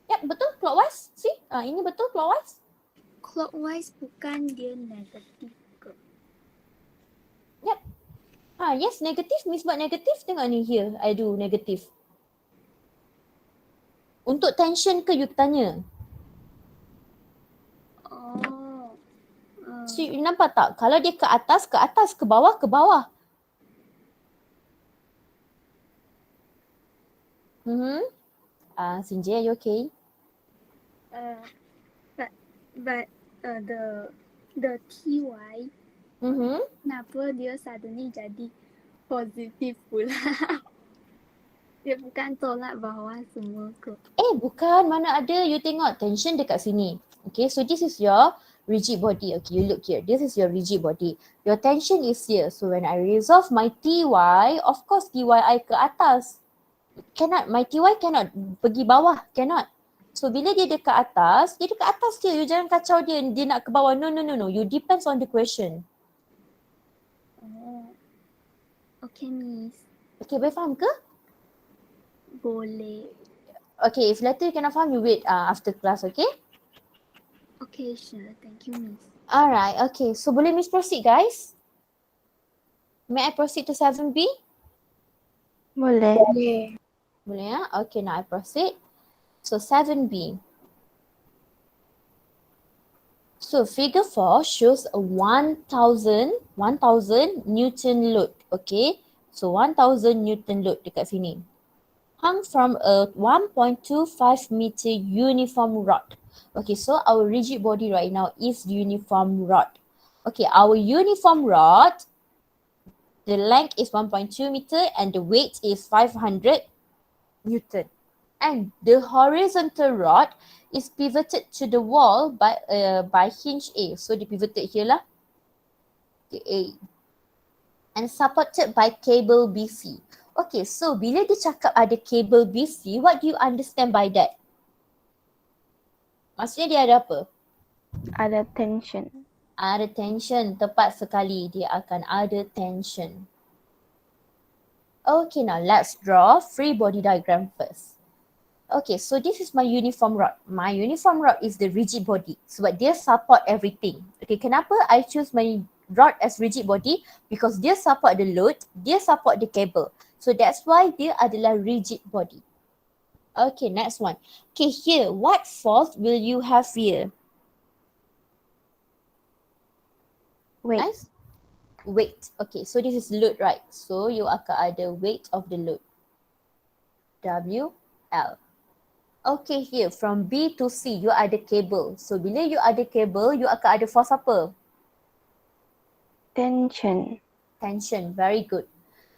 S1: Yep, betul clockwise. See? Ini betul clockwise.
S6: Clockwise bukan dia negatif ke?
S1: Yep. Yes, negatif. Miss buat negatif. Tengok ni here. I do negatif. Untuk tension ke you tanya?
S6: Oh.
S1: So, you nampak tak? Kalau dia ke atas, ke bawah, ke bawah. Sinjay, are you okay?
S6: But the TY kenapa dia suddenly jadi positif pula? Dia bukan tolak bawah semua ke?
S1: Bukan. Mana ada. You tengok tension dekat sini. Okay, so this is your rigid body. Okay, you look here. This is your rigid body. Your tension is here. So when I resolve my TY, of course TYI ke atas. Cannot. My TY cannot pergi bawah. Cannot. So bila dia dekat atas je. You jangan kacau dia nak ke bawah. No. You depends on the question.
S6: Oh. Okay, Miss.
S1: Okay, boleh faham ke?
S6: Boleh.
S1: Okay, if later you cannot faham, you wait after class, okay?
S6: Okay, sure. Thank you, Miss.
S1: Alright, okay. So boleh Miss proceed guys? May I proceed to 7B?
S2: Boleh.
S4: Boleh.
S1: Boleh ya? Okay, now I proceed. So 7B. So figure 4 shows a 1000 Newton load. Okay. So 1000 Newton load dekat sini. Hung from a 1.25 meter uniform rod. Okay, so our rigid body right now is uniform rod. Okay, our uniform rod, the length is 1.2 meter and the weight is 500 Newton. And the horizontal rod is pivoted to the wall by hinge A. So they pivoted here lah. Okay, A. And supported by cable BC. Okay, so bila dia cakap ada cable BC, what do you understand by that? Maksudnya dia ada apa?
S2: Ada tension.
S1: Ada tension, tepat sekali. Dia akan ada tension. Okay, now let's draw free body diagram first. Okay, so this is my uniform rod. My uniform rod is the rigid body sebab dia support everything. Okay, kenapa I choose my rod as rigid body? Because dia support the load, dia support the cable. So that's why dia adalah rigid body. Okay, next one. Okay, here, what force will you have here?
S2: Weight.
S1: Nice. Weight. Okay, so this is load, right? So you akan ada weight of the load. WL. Okay, here from B to C, you ada cable. So bila you ada cable, you akan ada force apa?
S2: Tension.
S1: Tension. Very good.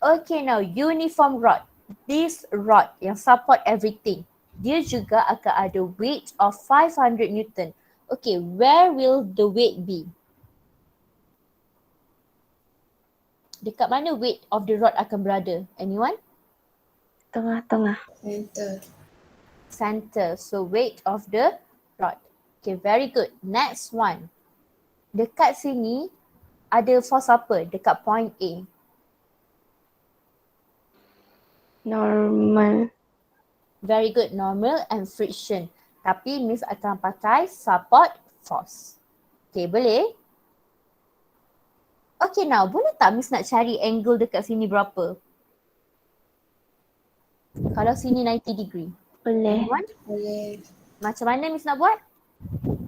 S1: Okay, now uniform rod. This rod yang support everything, dia juga akan ada weight of 500 Newton. Okay, where will the weight be? Dekat mana weight of the rod akan berada? Anyone?
S2: Tengah-tengah.
S4: Center.
S1: Center. So weight of the rod. Okay, very good. Next one. Dekat sini ada force apa? Dekat point A.
S2: Normal.
S1: Very good. Normal and friction. Tapi Miss akan pakai support force. Okay, boleh? Okay, now boleh tak Miss nak cari angle dekat sini berapa? Kalau sini 90 degree.
S2: Boleh.
S1: Anyone?
S4: Boleh.
S1: Macam mana Miss nak buat?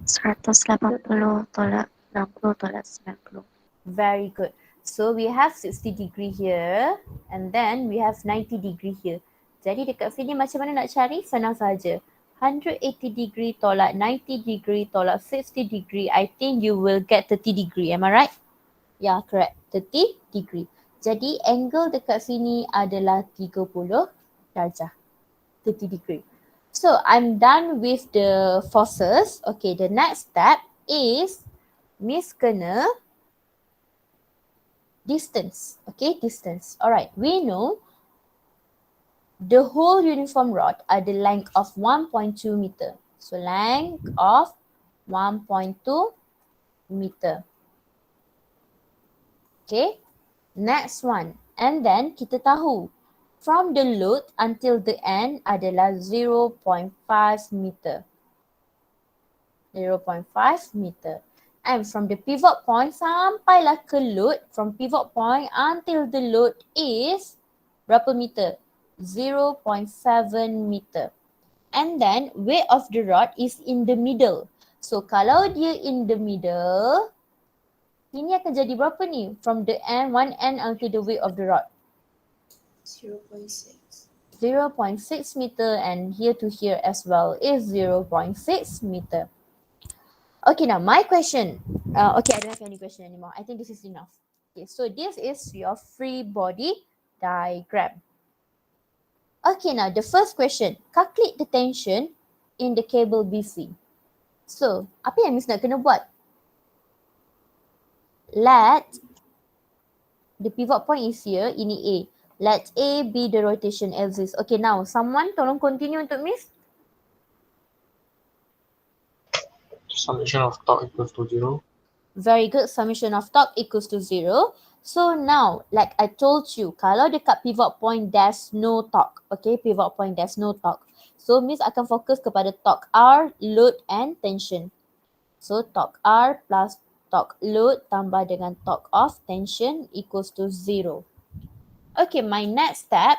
S7: 180 tolak 60 tolak 90.
S1: Very good. So we have 60 degree here and then we have 90 degree here. Jadi dekat sini macam mana nak cari? Senang saja. 180 degree tolak 90 degree tolak 60 degree. I think you will get 30 degree. Am I right? Yeah, correct. 30 degree. Jadi angle dekat sini adalah 30 darjah. 30 degree. So I'm done with the forces. Okay, the next step is Miss kena distance. Okay, distance. Alright, we know the whole uniform rod ada length of 1.2 meter. So length of 1.2 meter. Okay, next one. And then kita tahu from the load until the end adalah 0.5 meter. 0.5 meter. And from the pivot point sampailah ke load, from pivot point until the load is berapa meter? 0.7 meter. And then weight of the rod is in the middle. So kalau dia in the middle, ini akan jadi berapa ni? From the end, one end until the weight of the rod.
S4: 0.6.
S1: 0.6 meter and here to here as well is 0.6 meter. Okay, now my question. Okay, I don't have any question anymore. I think this is enough. Okay, so this is your free body diagram. Okay, now the first question. Calculate the tension in the cable BC. So, apa yang Miss nak kena buat? Let the pivot point is here, ini A. Let A be the rotation axis. Okay, now someone tolong continue untuk Miss.
S3: Summation of torque equals to 0.
S1: Very good. Summation of torque equals to 0. So now, like I told you, kalau dekat pivot point there's no torque. Okay, pivot point there's no torque. So Miss akan fokus kepada torque R, load and tension. So torque R plus torque load tambah dengan torque of tension equals to 0. Okay, my next step,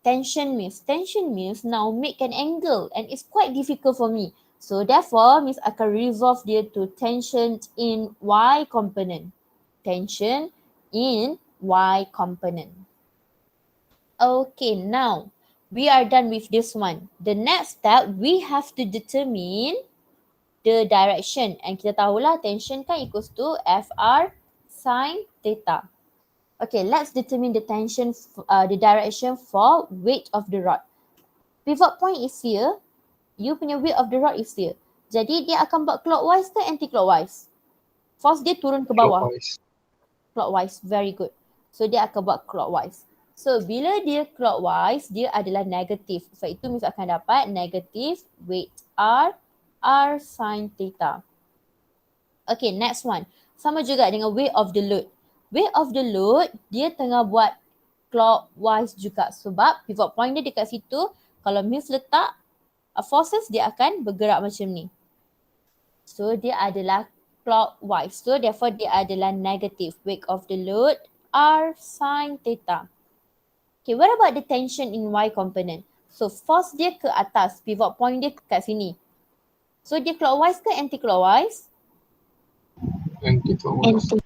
S1: tension means. Tension means now make an angle and it's quite difficult for me. So therefore, means I akan resolve dia to tension in Y component. Tension in Y component. Okay, now we are done with this one. The next step, we have to determine the direction. And kita tahulah tension kan equals to FR sin theta. Okay, let's determine the tension, the direction for weight of the rod. Pivot point is here. You punya weight of the rod is here. Jadi dia akan buat clockwise ke anti-clockwise? Force dia turun ke bawah.
S3: Clockwise.
S1: Clockwise, very good. So dia akan buat clockwise. So bila dia clockwise, dia adalah negatif. So itu means akan dapat negative weight R sin theta. Okay, next one. Sama juga dengan weight of the load. Weight of the load, dia tengah buat clockwise juga sebab pivot point dia dekat situ. Kalau Miss letak forces, dia akan bergerak macam ni. So dia adalah clockwise. So therefore dia adalah negative. Weight of the load R sin theta. Okay, what about the tension in Y component? So force dia ke atas, pivot point dia kat sini. So dia clockwise ke anti-clockwise?
S3: Anti-clockwise.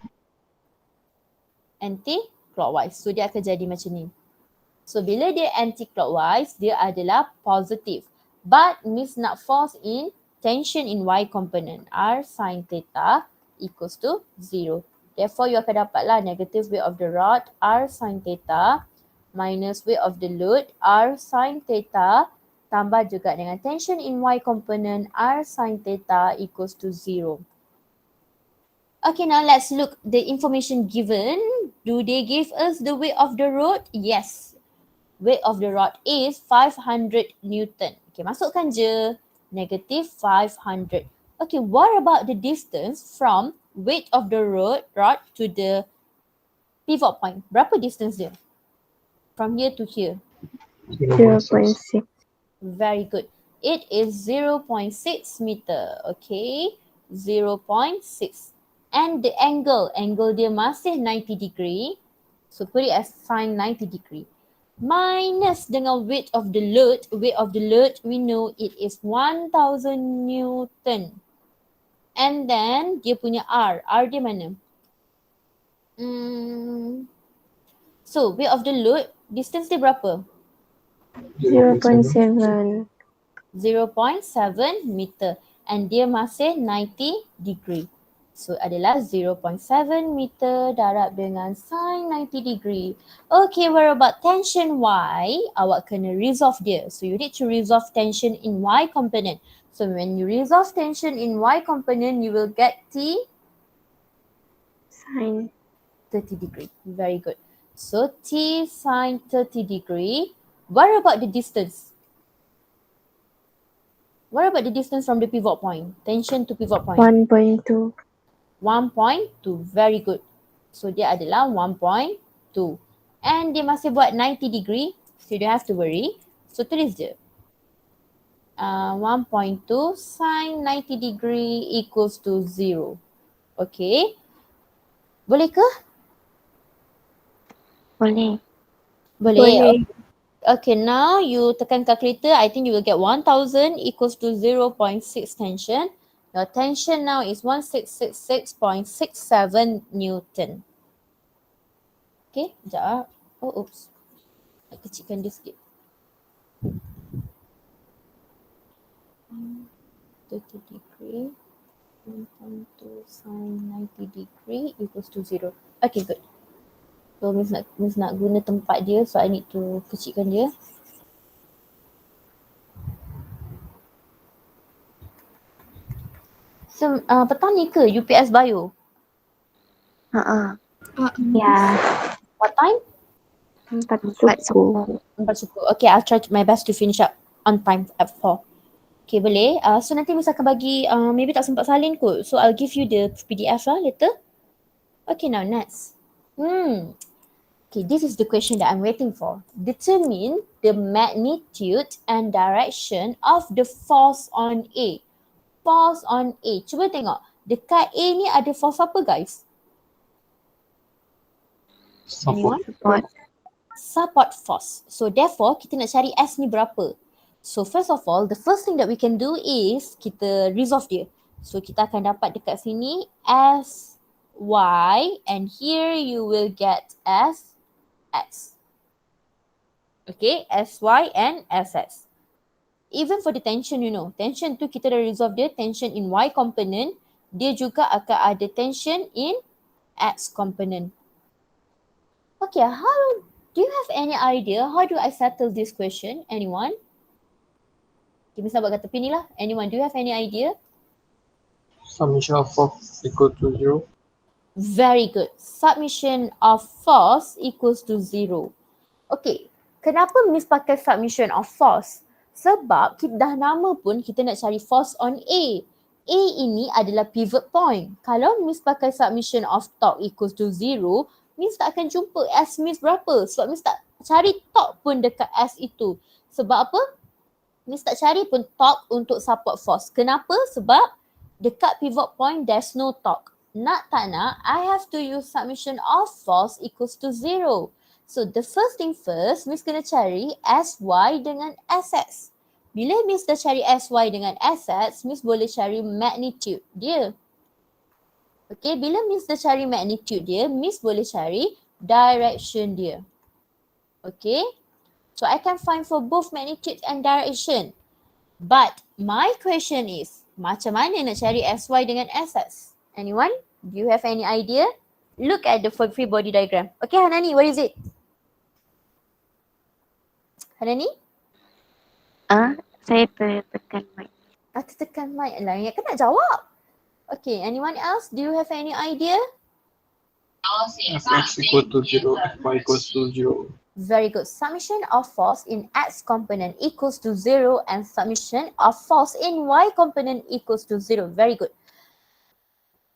S1: Anti-clockwise. So dia akan jadi macam ni. So bila dia anti-clockwise, dia adalah positive. But Miss nak force in tension in Y component. R sin theta equals to 0. Therefore, you akan dapatlah negative weight of the rod R sin theta minus weight of the load R sin theta tambah juga dengan tension in Y component R sin theta equals to 0. Okay, now let's look the information given. Do they give us the weight of the rod? Yes. Weight of the rod is 500 Newton. Okay, masukkan je negative 500. Okay, what about the distance from weight of the rod to the pivot point? Berapa distance dia? From here to here.
S2: 0.6.
S1: Very good. It is 0.6 meter. Okay, 0.6. And the angle dia masih 90 degree. So put it as sin 90 degree. Minus dengan weight of the load. Weight of the load, we know it is 1000 Newton. And then dia punya R. R dia mana? So weight of the load, distance dia berapa?
S2: 0.7.
S1: 0.7 meter. And dia masih 90 degree. So adalah 0.7 meter darab dengan sin 90 degree. Okay, what about tension Y? Awak kena resolve dia. So you need to resolve tension in Y component. So when you resolve tension in Y component, you will get T
S2: Sin
S1: 30 degree. Very good. So T sin 30 degree. What about the distance? What about the distance from the pivot point? Tension to pivot point.
S2: 1.2.
S1: 1.2. Very good. So dia adalah 1.2. And dia masih buat 90 degree. So you don't have to worry. So tulis je. 1.2 sin 90 degree equals to 0. Okay. Boleh ke?
S7: Boleh.
S1: Boleh. Okay, now you tekan calculator. I think you will get 1000 equals to 0.6 tension. Your tension now is 1666.67 Newton. Okay, sekejap. Oh, oops. Nak kecilkan dia sikit. 30 degree. 1.2 sin 90 degree equals to 0. Okay, good. So, Miss nak guna tempat dia. So, I need to kecilkan dia. So, petang ni ke UPS Bio?
S2: Ya.
S1: What time?
S2: 4 suku.
S1: 4 suku. Okay, I'll try my best to finish up on time at 4. Okay, boleh. So, nanti Miss akan bagi, maybe tak sempat salin kot. So, I'll give you the PDF lah later. Okay, now next. Okay, this is the question that I'm waiting for. Determine the magnitude and direction of the force on A. Force on A. Cuba tengok. Dekat A ni ada force apa guys?
S3: Support.
S7: Support.
S1: Support force. So therefore kita nak cari S ni berapa. So first of all, the first thing that we can do is kita resolve dia. So kita akan dapat dekat sini S, Y and here you will get S, X. Okay, S, Y and S, X. Even for the tension, you know, tension tu kita dah resolve dia, tension in Y component, dia juga akan ada tension in X component. Okay, do you have any idea how do I settle this question? Anyone? Okay, Miss Abang kat tepi ni lah. Anyone, do you have any idea?
S3: Summation of force equal to 0.
S1: Very good. Submission of force equals to 0. Okay, kenapa Miss pakai submission of force? Sebab dah nama pun kita nak cari force on A. A ini adalah pivot point. Kalau Miss pakai submission of torque equals to 0, Miss tak akan jumpa S Miss berapa. Sebab Miss tak cari torque pun dekat S itu. Sebab apa? Miss tak cari pun torque untuk support force. Kenapa? Sebab dekat pivot point there's no torque. Nak tak nak, I have to use submission of force equals to 0. So the first thing first, Miss kena cari SY dengan SS. Bila Miss dah cari SY dengan SS, Miss boleh cari magnitude dia. Okay, bila Miss dah cari magnitude dia, Miss boleh cari direction dia. Okay, so I can find for both magnitude and direction. But my question is, macam mana nak cari SY dengan SS? Anyone? Do you have any idea? Look at the free body diagram. Okay, Hanani, what is it? Hanani?
S7: Saya tertekan mic.
S1: Tertekan mic lah. Ingatkan nak jawab. Okay, anyone else? Do you have any idea?
S3: X equal to 0, Y equals to 0.
S1: Very good. Summation of force in X component equals to 0 and summation of force in Y component equals to 0. Very good.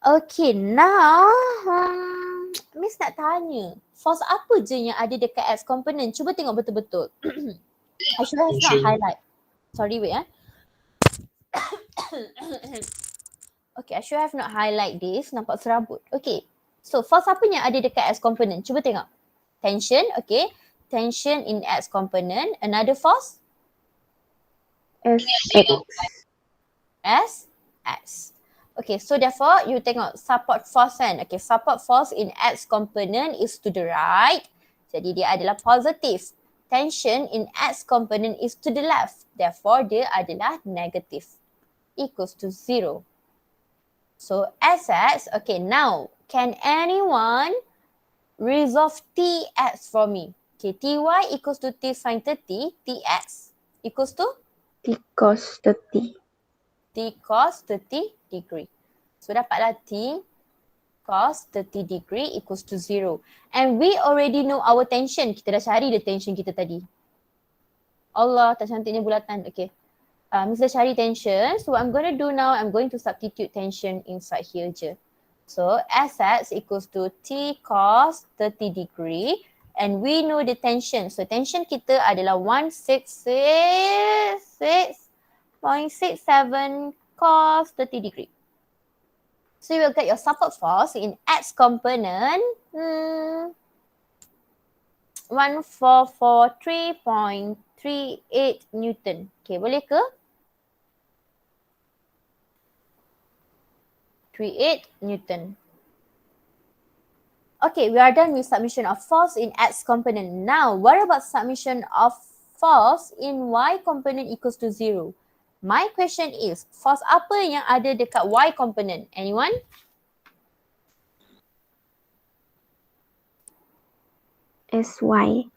S1: Okay, now Miss nak tanya, force apa je yang ada dekat X component? Cuba tengok betul-betul. I should have not highlight. Sorry, wait. Okay, I should have not highlight this. Nampak serabut. Okay, so force apa yang ada dekat X component? Cuba tengok. Tension, okay. Tension in X component. Another force? S, X. Okay, so therefore you tengok support force kan. Okay, support force in X component is to the right. Jadi dia adalah positive. Tension in X component is to the left. Therefore dia adalah negative. Equals to 0. So SS, okay, now can anyone resolve TX for me? Okay, TY equals to T sin 30, TX equals to?
S2: T cos 30.
S1: T cos 30 degree. So dapatlah T cos 30 degree equals to 0. And we already know our tension. Kita dah cari the tension kita tadi. Allah, tak cantiknya bulatan. Okay. Miss dah cari tension. So what I'm going to do now, I'm going to substitute tension inside here je. So SS equals to T cos 30 degree. And we know the tension. So tension kita adalah 166.67 cos 30 degree. So you will get your support force in X component 1443.38 Newton. Okay, boleh ke? 38 Newton. Okay, we are done with submission of force in X component. Now, what about submission of force in Y component equals to 0? My question is, force apa yang ada dekat Y component? Anyone?
S2: SY.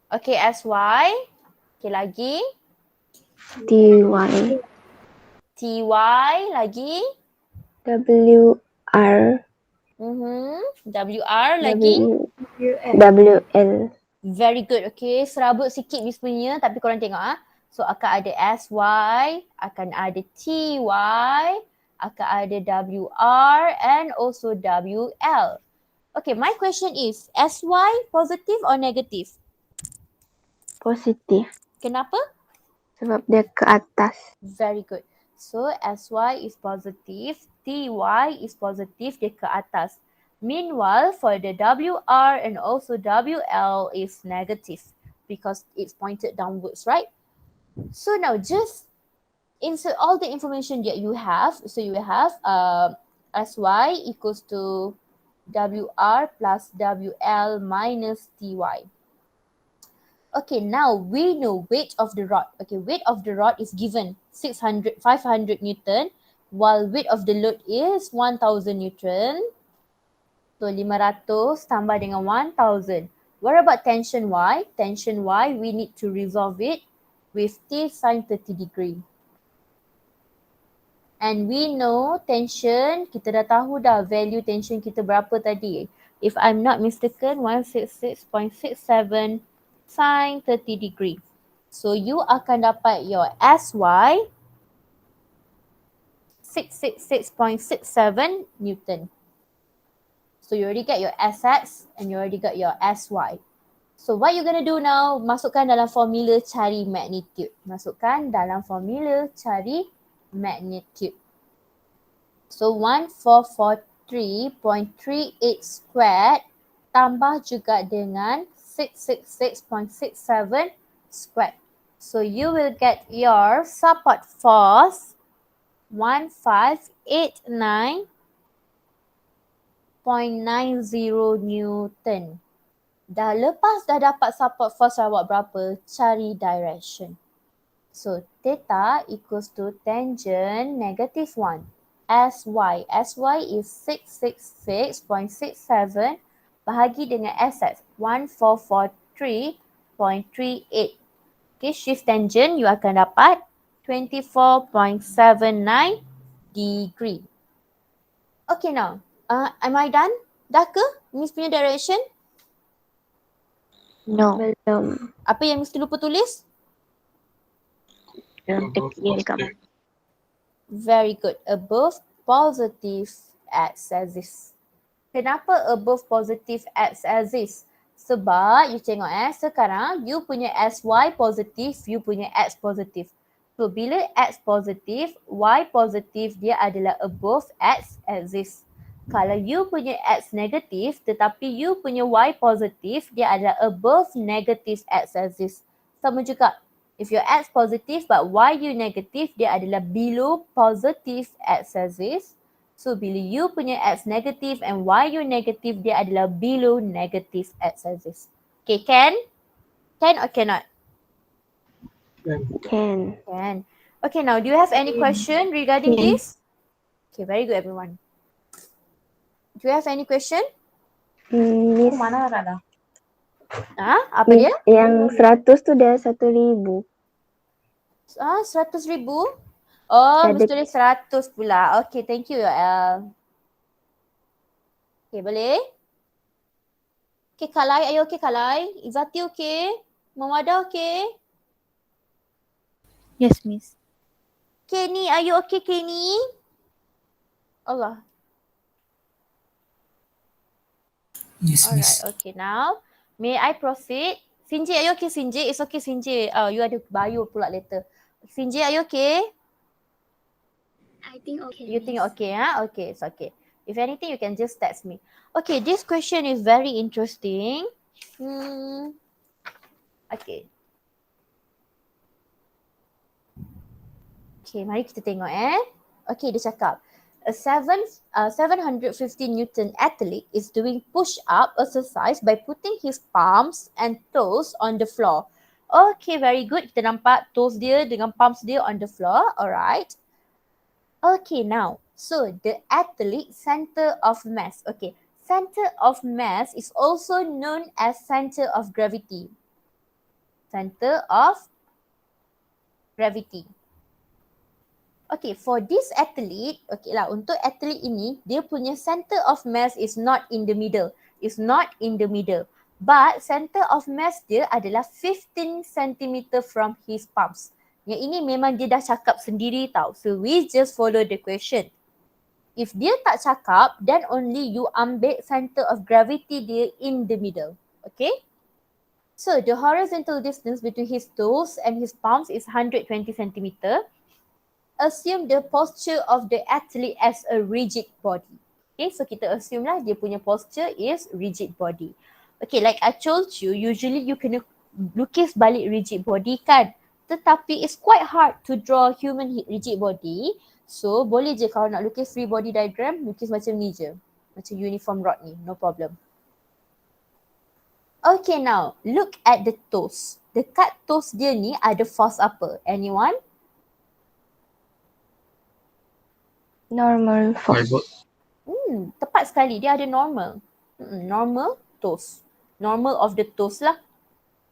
S1: Okay, SY. Okay, lagi.
S2: TY.
S1: TY, lagi.
S2: WR.
S1: WR, lagi.
S2: WL.
S1: Very good. Okay, serabut sikit Miss punya tapi korang tengok . So akan ada SY, akan ada TY, akan ada WR and also WL. Okay, my question is, SY positive or negative?
S2: Positif.
S1: Kenapa?
S2: Sebab dia ke atas.
S1: Very good. So SY is positive, TY is positive, dia ke atas. Meanwhile, for the WR and also WL is negative because it's pointed downwards, right? So now just insert all the information that you have. So you have SY equals to WR plus WL minus TY. Okay, now we know weight of the rod. Okay, weight of the rod is given 500 Newton, while weight of the load is 1000 Newton. So 500 tambah dengan 1000. What about tension Y? Tension Y, we need to resolve it with T sin 30 degree. And we know tension, kita dah tahu dah value tension kita berapa tadi. If I'm not mistaken, 166.67 sin 30 degree. So you akan dapat your SY 666.67 Newton. So you already got your SX and you already got your SY. So what you gonna do now? Masukkan dalam formula cari magnitude. Masukkan dalam formula cari magnitude. So 1443.38 squared tambah juga dengan 666.67 squared. So you will get your support force 1589.90 Newton. Lepas dah dapat support force awak berapa, cari direction. So theta equals to tangent negative 1. SY is 666.67 bahagi dengan SX 1443.38. Okay, shift tangent you akan dapat 24.79 degree. Okay now, am I done? Dah ke Miss punya direction?
S7: No.
S2: Belum.
S1: Apa yang Miss lupa tulis?
S7: Dalam teki dekat mana?
S1: Very good. Above positive x-axis. Kenapa above positive x-axis? Sebab you tengok sekarang you punya SY positif, you punya X positif. So bila X positif, Y positif dia adalah above x-axis. Kalau you punya X negatif tetapi you punya Y positif, dia adalah above negative x-axis. Sama juga. If your X positive but Y you negative, dia adalah below positive x-axis. So bila you punya X negative and Y you negative, dia adalah below negative x-axis. Okay, can? Can or cannot?
S2: Can.
S1: Can. Okay, now do you have any question regarding
S2: Can.
S1: this? Okay, very good everyone. Do you have any question?
S2: Miss,
S1: Apa
S2: Miss,
S1: dia?
S2: yang 100 tu dah 1000.
S1: 100,000? Oh,
S2: Ada-
S1: Miss tulis 100 pula. Okay, thank you Yoel. Okay, boleh? Okay, Kalai, are you okay Kalai? Izati okay? Mawada okay?
S8: Yes, Miss.
S1: Kenny, are you okay Kenny? Allah.
S5: Yes,
S1: Alright,
S5: miss.
S1: okay now. May I proceed? Sinji, are you okay Sinji? It's okay Sinji. You ada bio pula later. Sinji, are you okay?
S6: I think okay.
S1: You think
S6: miss.
S1: okay, huh? Okay, it's okay. If anything, you can just text me. Okay, this question is very interesting. Okay. Okay, mari kita tengok Okay, dia cakap. A 750 Newton athlete is doing push-up exercise by putting his palms and toes on the floor. Okay, very good. Kita nampak toes dia dengan palms dia on the floor. Alright. Okay, now. So, the athlete center of mass. Okay, center of mass is also known as center of gravity. Center of gravity. Okay, for this athlete, okay lah, untuk athlete ini, dia punya center of mass is not in the middle. It's not in the middle. But center of mass dia adalah 15 cm from his palms. Yang ini memang dia dah cakap sendiri tau. So we just follow the question. If dia tak cakap, then only you ambil center of gravity dia in the middle. Okay? So the horizontal distance between his toes and his palms is 120 cm. assume the posture of the athlete as a rigid body. Okay, so kita assume lah dia punya posture is rigid body. Okay, like I told you, usually you kena lukis balik rigid body kan. Tetapi it's quite hard to draw human rigid body. So boleh je kalau nak lukis free body diagram, lukis macam ni je. Macam uniform rod ni, no problem. Okay, now look at the toes. Dekat toes dia ni ada force apa? Anyone?
S2: Normal force.
S3: Fiber.
S1: Tepat sekali. Dia ada normal. Normal toes. Normal of the toes lah.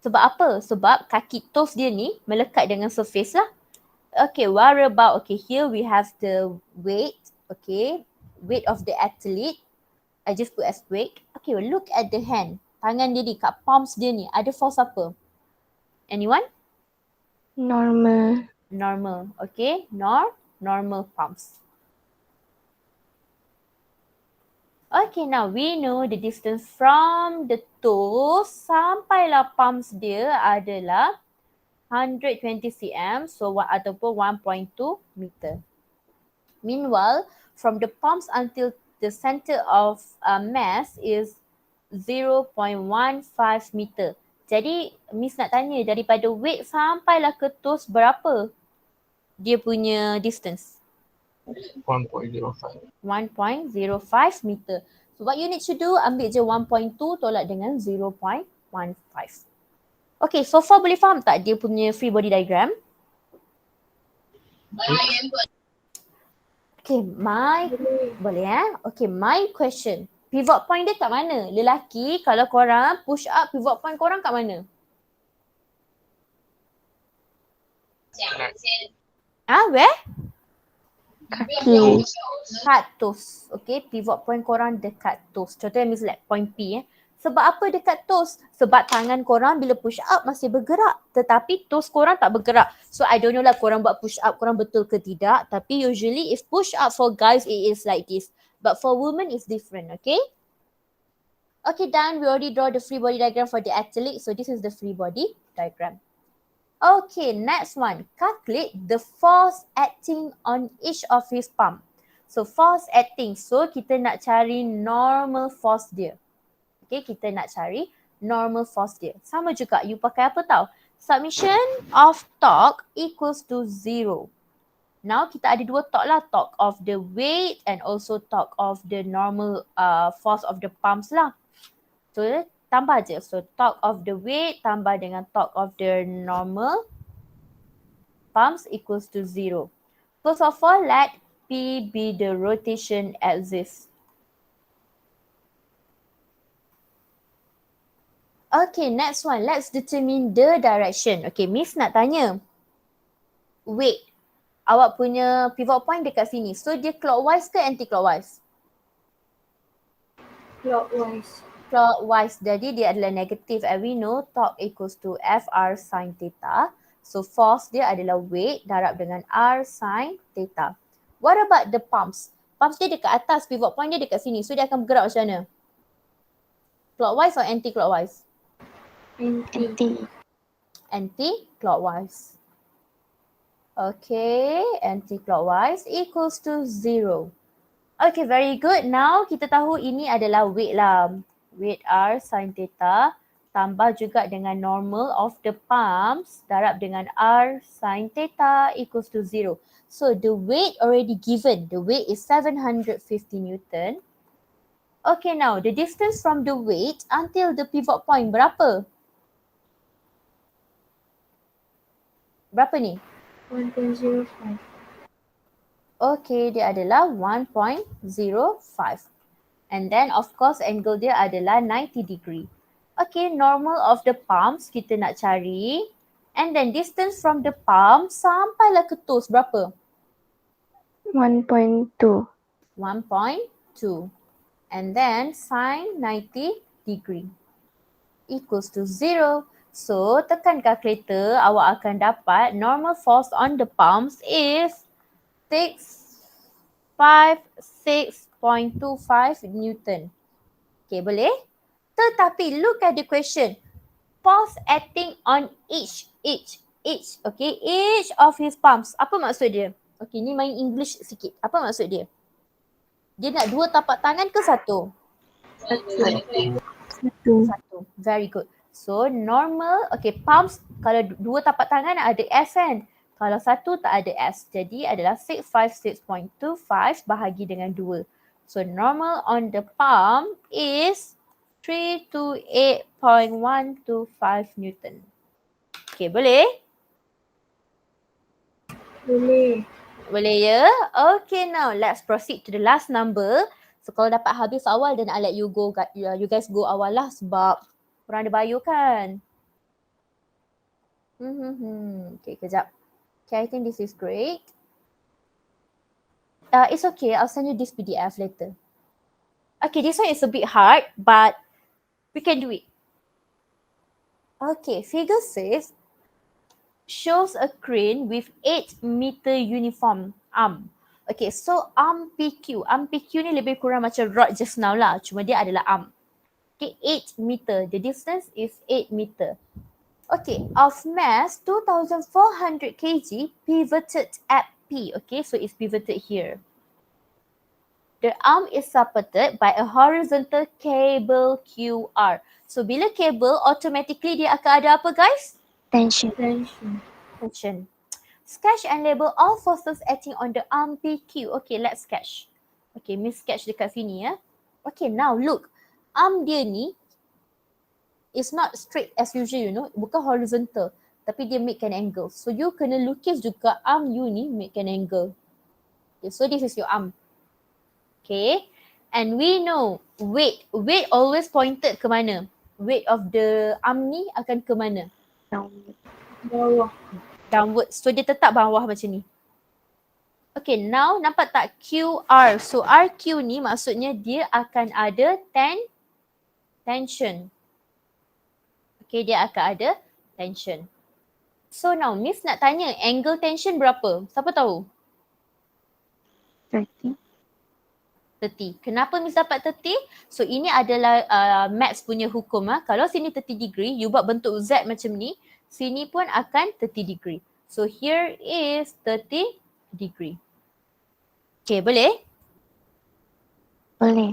S1: Sebab apa? Sebab kaki toes dia ni melekat dengan surface lah. Okay, what about, okay, here we have the weight. Okay, weight of the athlete. I just put as weight. Okay, look at the hand. Tangan dia ni, kat palms dia ni, ada force apa? Anyone?
S2: Normal.
S1: Normal. Okay, normal palms. Okay, now we know the distance from the toes sampailah palms dia adalah 120 cm, so ataupun 1.2 meter. Meanwhile, from the palms until the center of mass is 0.15 meter. Jadi, Miss nak tanya daripada weight sampailah ke toes berapa dia punya distance?
S3: 1.05.
S1: 1.05 meter. So what you need to do, ambil je 1.2 tolak dengan 0.15. Okay, so far boleh faham tak dia punya free body diagram? Okay, boleh Okay, my question. Pivot point dia kat mana? Lelaki, kalau korang push up, pivot point korang kat mana? Where?
S2: Kaki.
S1: Dekat toes. Okay, pivot point korang dekat toes. Contohnya Miss like point P Sebab apa dekat toes? Sebab tangan korang bila push up masih bergerak. Tetapi toes korang tak bergerak. So I don't know lah korang buat push up korang betul ke tidak. Tapi usually if push up for guys it is like this. But for women it's different, okay? Okay, done. We already draw the free body diagram for the athlete. So this is the free body diagram. Okay, next one. Calculate the force acting on each of his palm. So force acting. So kita nak cari normal force dia. Okay, kita nak cari normal force dia. Sama juga. You pakai apa tau? Submission of torque equals to 0. Now kita ada dua torque lah. Torque of the weight and also torque of the normal force of the palms lah. So tambah je. So torque of the weight tambah dengan torque of the normal palms equals to 0. First of all, let P be the rotation axis. Okay, next one. Let's determine the direction. Okay, Miss nak tanya. Weight. Awak punya pivot point dekat sini. So dia clockwise ke anti-clockwise?
S4: Clockwise.
S1: Clockwise. Jadi dia adalah negative and we know torque equals to Fr sin theta. So force dia adalah weight darab dengan R sin theta. What about the palms? Palms dia dekat atas, pivot point dia dekat sini. So dia akan bergerak macam mana? Clockwise or anti-clockwise? Anti-clockwise. Okay, anti-clockwise equals to 0. Okay, very good. Now kita tahu ini adalah weight lah. Weight R sin theta tambah juga dengan normal of the palms darab dengan R sin theta equals to 0. So the weight already given. The weight is 750 Newton. Okay, now the distance from the weight until the pivot point berapa? Berapa ni?
S4: 1.05.
S1: Okay, dia adalah 1.05. And then of course angle dia adalah 90 degree. Okay, normal of the palms kita nak cari. And then distance from the palm sampailah ke toes berapa?
S2: 1.2.
S1: 1.2. And then sin 90 degree equals to 0. So tekan calculator, awak akan dapat normal force on the palms is 656.25 Newton. Okay, boleh? Tetapi look at the question. Force acting on each, okay, each of his palms. Apa maksud dia? Okay, ni main English sikit. Apa maksud dia? Dia nak 2 tapak tangan ke 1? Satu. Very good. So normal, okay, palms kalau 2 tapak tangan ada S kan? Kalau 1 tak ada S. Jadi adalah 656.25 bahagi dengan 2. So normal on the palm is 328.125 Newton. Okay, boleh?
S4: Boleh.
S1: Boleh ya? Okay, now let's proceed to the last number. So kalau dapat habis awal then I let you go, you guys go awal lah sebab korang ada bio kan? Okay, kejap. Okay, I think this is great. It's okay, I'll send you this PDF later. Okay, this one is a bit hard, but we can do it. Okay, figure 6 shows a crane with 8-meter uniform arm. Okay, so arm PQ. Arm PQ ni lebih kurang macam rod just now lah. Cuma dia adalah arm. Okay, 8 meter. The distance is 8 meter. Okay, of mass 2,400 kg pivoted at P. Okay, so it's pivoted here. The arm is supported by a horizontal cable QR. So bila cable, automatically dia akan ada apa guys?
S7: Tension.
S1: Tension. Sketch and label all forces acting on the arm PQ. Okay, let's sketch. Okay, Miss sketch dekat sini ya. Okay, now look. Arm dia ni is not straight as usual, you know. Bukan horizontal. Tapi dia make an angle. So you kena lukis juga arm you ni make an angle. Okay, so this is your arm. Okay. And we know weight. Weight always pointed ke mana? Weight of the arm ni akan ke mana?
S4: Bawah.
S1: Downward. So dia tetap bawah macam ni. Okay, now nampak tak QR? So RQ ni maksudnya dia akan ada tension. Okay, dia akan ada tension. So now Miss nak tanya angle tension berapa? Siapa tahu?
S7: 30.
S1: 30. Kenapa Miss dapat 30? So ini adalah maths punya hukum. Kalau sini 30 degree, you buat bentuk Z macam ni, sini pun akan 30 degree. So here is 30 degree. Okay, boleh?
S7: Boleh.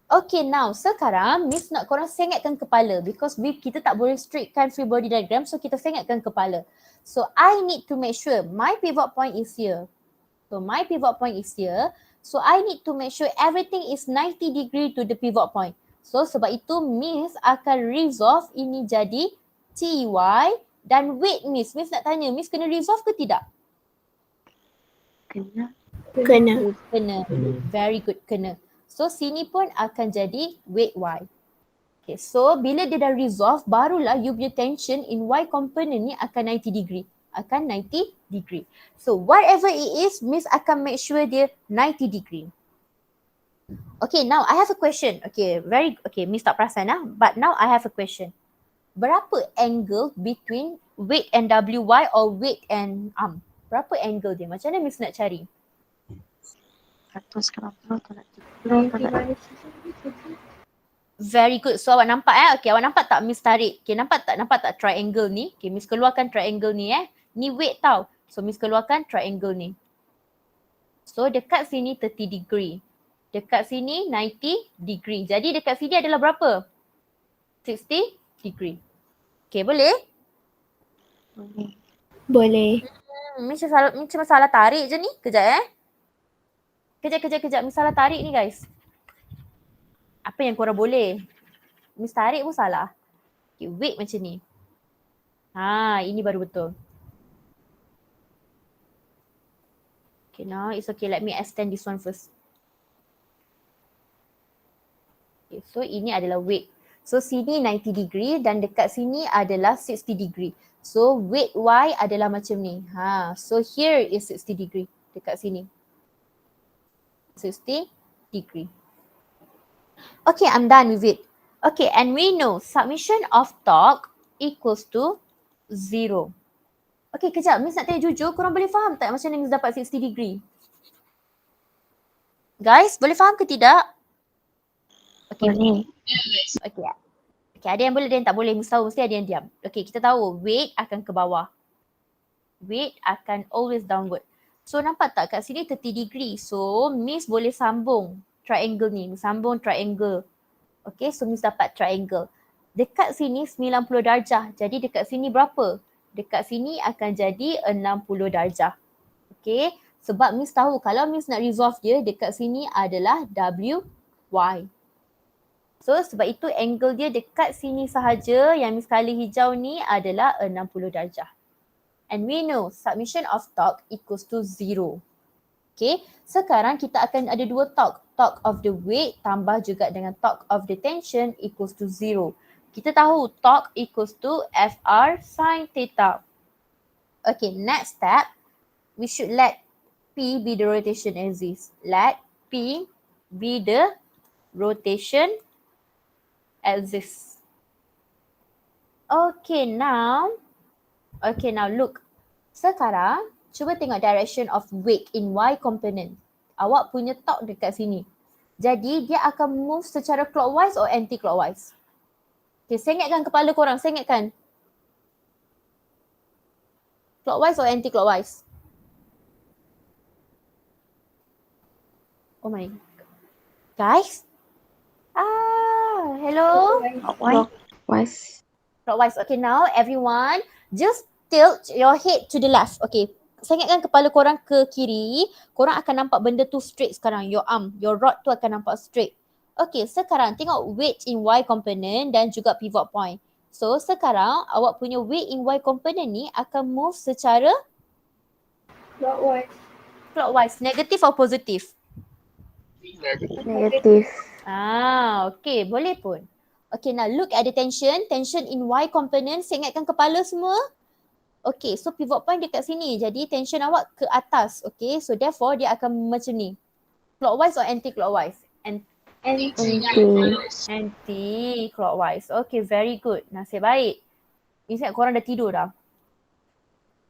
S1: Okay, now sekarang Miss nak korang sengatkan kepala because kita tak boleh straightkan free body diagram, so kita sengatkan kepala. So I need to make sure my pivot point is here. So my pivot point is here. So I need to make sure everything is 90 degree to the pivot point. So sebab itu Miss akan resolve ini jadi TY dan weight Miss. Miss nak tanya, Miss kena resolve ke tidak?
S7: Kena.
S1: Kena. Very good, kena. So sini pun akan jadi weight Y. Okay, so bila dia dah resolve, barulah you punya tension in Y component ni akan 90 degree. Akan 90 degree. So whatever it is, Miss akan make sure dia 90 degree. Okay, now I have a question. Okay, Miss tak perasan but now I have a question. Berapa angle between weight and WY or weight and arm? Berapa angle dia? Macam mana Miss nak cari?
S7: 180 tolak 30 tolak
S1: Very good. So awak nampak Okay, awak nampak tak Miss tarik? Okay, nampak tak triangle ni? Okay, Miss keluarkan triangle ni Ni weight tau. So Miss keluarkan triangle ni. So dekat sini 30 degree. Dekat sini 90 degree. Jadi dekat sini adalah berapa? 60 degree. Okay, boleh?
S2: Boleh.
S1: Miss cuma salah tarik je ni. Kejap Kejap. Miss salah tarik ni guys. Apa yang korang boleh? Miss tarik pun salah. Okay, weight macam ni. Ini baru betul. Okay, now it's okay. Let me extend this one first. Okay, so ini adalah weight. So sini 90 degree dan dekat sini adalah 60 degree. So weight Y adalah macam ni. So here is 60 degree dekat sini. 60 degree. Okay, I'm done with it. Okay, and we know submission of torque equals to 0. Okay, kejap. Miss nak tanya jujur, korang boleh faham tak macam mana Miss dapat 60 degree? Guys, boleh faham ke tidak? Okay.
S7: Boleh.
S1: Okay, ada yang boleh, ada yang tak boleh. Miss tahu mesti ada yang diam. Okay, kita tahu weight akan ke bawah. Weight akan always downward. So nampak tak kat sini 30 degree. So Miss boleh sambung triangle ni. Sambung triangle. Okay, so Miss dapat triangle. Dekat sini 90 darjah. Jadi dekat sini berapa? Dekat sini akan jadi 60 darjah. Okay, sebab Miss tahu kalau Miss nak resolve dia dekat sini adalah WY. So sebab itu angle dia dekat sini sahaja yang Miss color hijau ni adalah 60 darjah. And we know submission of torque equals to 0. Okay, sekarang kita akan ada dua torque. Torque of the weight tambah juga dengan torque of the tension equals to 0. Kita tahu torque equals to FR sin theta. Okay, next step, we should let P be the rotation axis. Let P be the rotation axis. Okay, now look. Sekarang, cuba tengok direction of weight in Y component. Awak punya torque dekat sini. Jadi, dia akan move secara clockwise or anti-clockwise? Okay, sengitkan kepala korang, sengitkan. Clockwise or anti-clockwise? Oh my. Guys? Hello?
S2: Clockwise.
S1: Clockwise. Okay, now everyone just tilt your head to the left. Okay, sengitkan kepala korang ke kiri. Korang akan nampak benda tu straight sekarang. Your arm, your rod tu akan nampak straight. Okay, sekarang tengok weight in Y component dan juga pivot point. So, sekarang awak punya weight in Y component ni akan move secara
S4: Clockwise.
S1: clockwise. Negative or positive?
S2: Negative.
S1: Okay, boleh pun. Okay, now look at the tension. Tension in Y component, sengitkan kepala semua. Okay, so pivot point dekat sini. Jadi tension awak ke atas. Okay, so therefore dia akan macam ni. Clockwise or anti-clockwise? Anti-clockwise. Okay, very good. Nasib baik. Ingat korang dah tidur dah.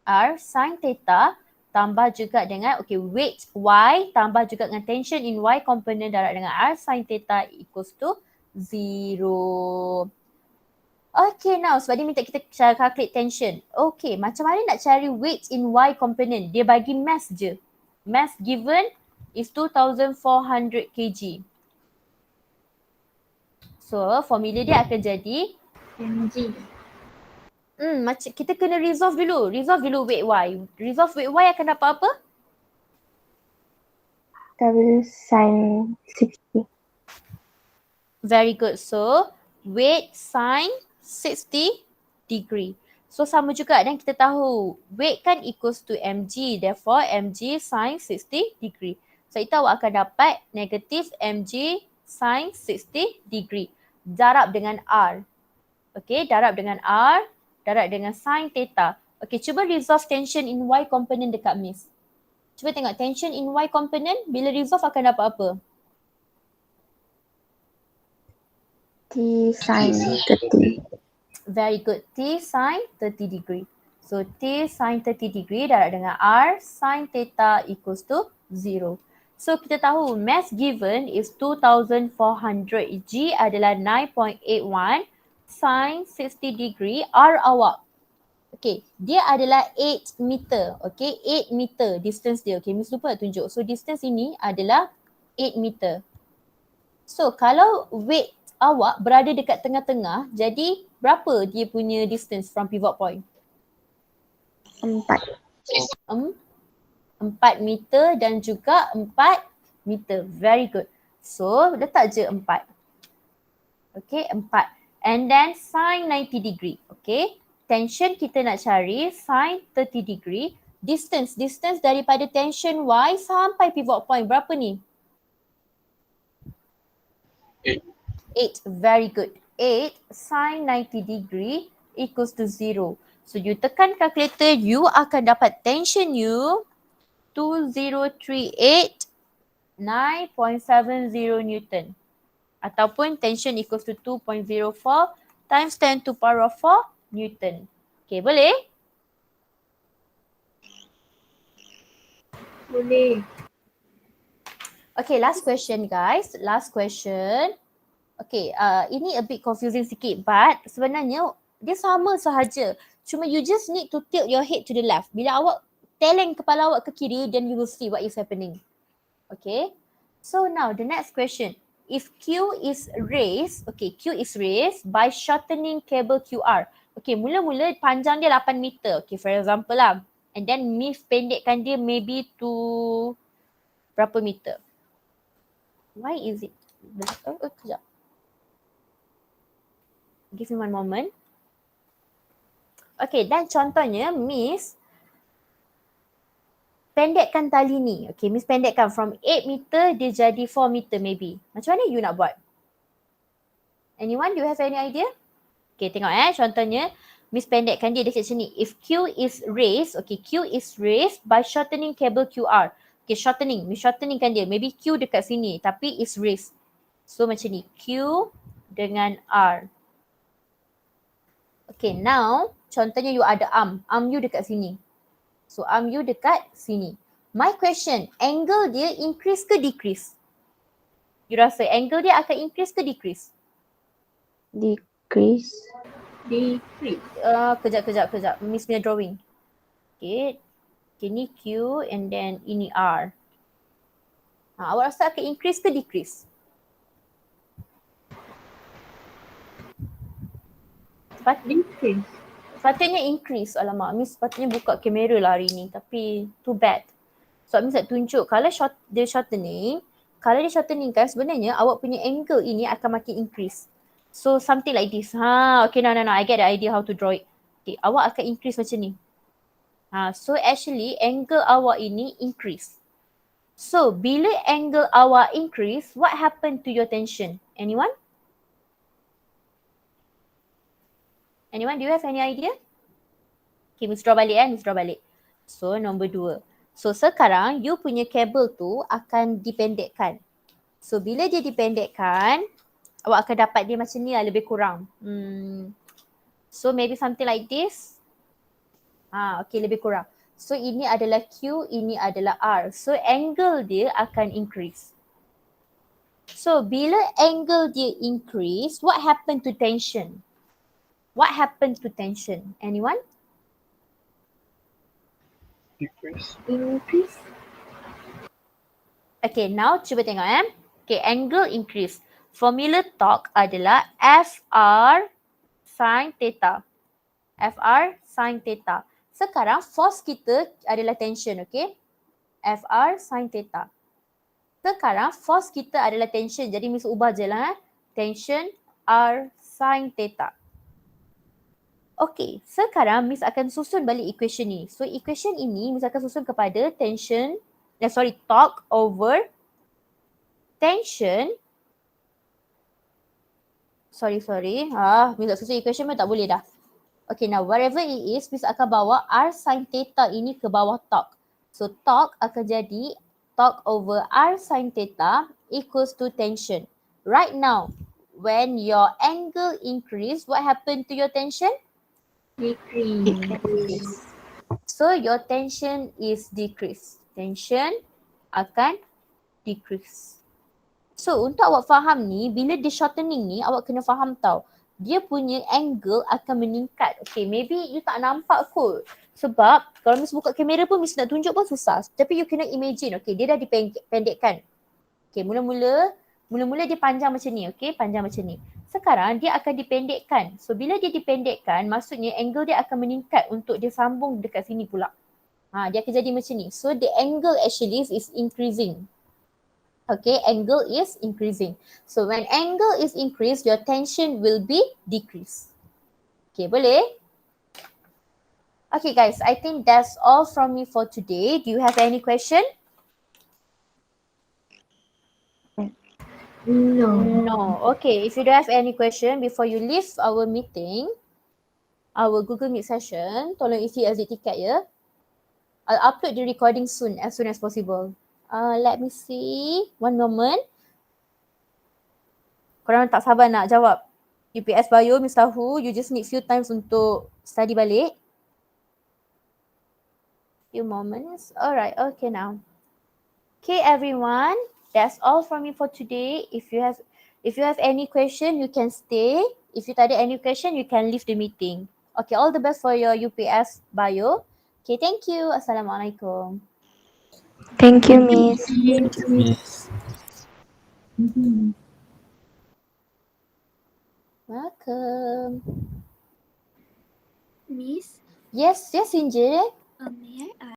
S1: R sin theta tambah juga dengan, okay, weight Y tambah juga dengan tension in Y component darab dengan R sin theta equals to 0. Okay, now sebab dia minta kita cara calculate tension. Okay, macam mana nak cari weight in Y component? Dia bagi mass je. Mass given is 2400 kg. So, formula dia akan jadi
S4: mg.
S1: macam kita kena resolve dulu. Resolve dulu weight Y. Resolve weight Y akan dapat apa?
S2: W sin 60.
S1: Very good. So, weight sin 60 degree. So, sama juga dan kita tahu weight kan equals to mg. Therefore, mg sin 60 degree. So, itu awak akan dapat negative mg sin 60 degree. Darab dengan R. Okay, darab dengan R. Darab dengan sin theta. Okay, cuba resolve tension in Y component dekat Miss. Cuba tengok tension in Y component. Bila resolve akan dapat apa?
S2: T sin 30.
S1: Very good. T sin 30 degree. So T sin 30 degree darab dengan R sin theta equals to 0. So kita tahu mass given is 2400. G adalah 9.81. Sin 60 degree. R awak. Okay. Dia adalah 8 meter. Okay. 8 meter distance dia. Okay. Miss lupa tunjuk. So distance ini adalah 8 meter. So kalau weight awak berada dekat tengah-tengah, jadi berapa dia punya distance from pivot point?
S2: 4.
S1: 4 meter dan juga 4 meter. Very good. So letak je 4. Okay, 4. And then sin 90 degree. Okay. Tension kita nak cari sin 30 degree. Distance daripada tension Y sampai pivot point berapa ni? 8. Very good. 8 sin 90 degree equals to 0. So you tekan calculator, you akan dapat tension you 2038 9.70 Newton. Ataupun tension equals to 2.04 times 10 to power of 4 Newton. Okay, boleh?
S4: Boleh.
S1: Okay, last question guys. Last question. Okay, ini a bit confusing sikit but sebenarnya dia sama sahaja. Cuma you just need to tilt your head to the left. Bila awak teleng kepala awak ke kiri, then you will see what is happening. Okay. So now the next question. If Q is raised, okay, Q is raised by shortening cable QR. Okay, mula-mula panjang dia 8 meter. Okay, for example lah. And then Miss pendekkan dia maybe to berapa meter? Why is it? Kejap. Give me one moment. Okay, dan contohnya Miss pendekkan tali ni. Okay, Miss pendekkan from 8 meter dia jadi 4 meter maybe. Macam mana you nak buat? Anyone? Do you have any idea? Okay, tengok contohnya Miss pendekkan dia dekat sini. If Q is raised, okay, Q is raised by shortening cable QR. Okay, shortening. Miss shorteningkan dia. Maybe Q dekat sini tapi is raised. So macam ni. Q dengan R. Okay, now contohnya you ada arm. Arm you dekat sini. So arm you dekat sini. My question, angle dia increase ke decrease? You rasa angle dia akan increase ke decrease?
S2: Decrease.
S4: Decrease.
S1: Kejap. Miss punya drawing. Okay. Okay, ni Q and then ini R. Awak rasa akan increase ke decrease?
S4: Decrease.
S1: Sepatutnya increase. Alamak, Miss sepatutnya buka kamera lah hari ni. Tapi too bad. So Miss nak tunjuk kalau dia shortening. Kalau dia shortening kan sebenarnya awak punya angle ini akan makin increase. So something like this. Okay, no. I get the idea how to draw it. Okay, awak akan increase macam ni. So actually angle awak ini increase. So bila angle awak increase, what happened to your tension? Anyone? Anyone? Do you have any idea? Okay, Miss draw balik Miss draw balik. So nombor 2. So sekarang you punya kabel tu akan dipendekkan. So bila dia dipendekkan, awak akan dapat dia macam ni lah, lebih kurang. So maybe something like this. Okay, lebih kurang. So ini adalah Q, ini adalah R. So angle dia akan increase. So bila angle dia increase, what happened to tension? What happened to tension? Anyone?
S3: Decrease.
S4: Increase.
S1: Okay, now cuba tengok Okay, angle increase. Formula torque adalah FR sin theta. FR sin theta. Sekarang force kita adalah tension, okay? FR sin theta. Sekarang force kita adalah tension. Jadi Miss ubah je lah. Tension R sin theta. Okay, sekarang Miss akan susun balik equation ni. So equation ini Miss akan susun kepada torque over tension. Miss nak susun equation pun tak boleh dah. Okay, now whatever it is, Miss akan bawa R sin theta ini ke bawah torque. So torque akan jadi torque over R sin theta equals to tension. Right now, when your angle increase, what happened to your tension?
S4: Decrease.
S1: So your tension is decrease. Tension akan decrease. So untuk awak faham ni, bila dia shortening ni, awak kena faham tau. Dia punya angle akan meningkat. Okay, maybe you tak nampak kot. Sebab kalau Miss buka kamera pun Miss nak tunjuk pun susah. Tapi you kena imagine, okay, dia dah dipendekkan. Okay, mula-mula dia panjang macam ni, okay, panjang macam ni. Sekarang dia akan dipendekkan. So bila dia dipendekkan, maksudnya angle dia akan meningkat untuk dia sambung dekat sini pula. Dia akan jadi macam ni. So the angle actually is increasing. Okay, angle is increasing. So when angle is increased, your tension will be decreased. Okay, boleh? Okay guys, I think that's all from me for today. Do you have any question? No. Okay, if you don't have any question, before you leave our meeting, our Google Meet session, tolong isi exit ticket ya. I'll upload the recording soon as possible. Let me see. One moment. Korang tak sabar nak jawab. UPS Bio, Miss tahu, you just need few times untuk study balik. Few moments. Alright, okay now. Okay everyone, that's all from me for today. If you have any question, you can stay. If you tak ada any question, you can leave the meeting. Okay, all the best for your UPS bio. Okay, thank you. Assalamualaikum.
S2: Thank you, Miss.
S5: Miss.
S1: Welcome.
S6: Miss,
S1: Yes, Injil.
S6: may I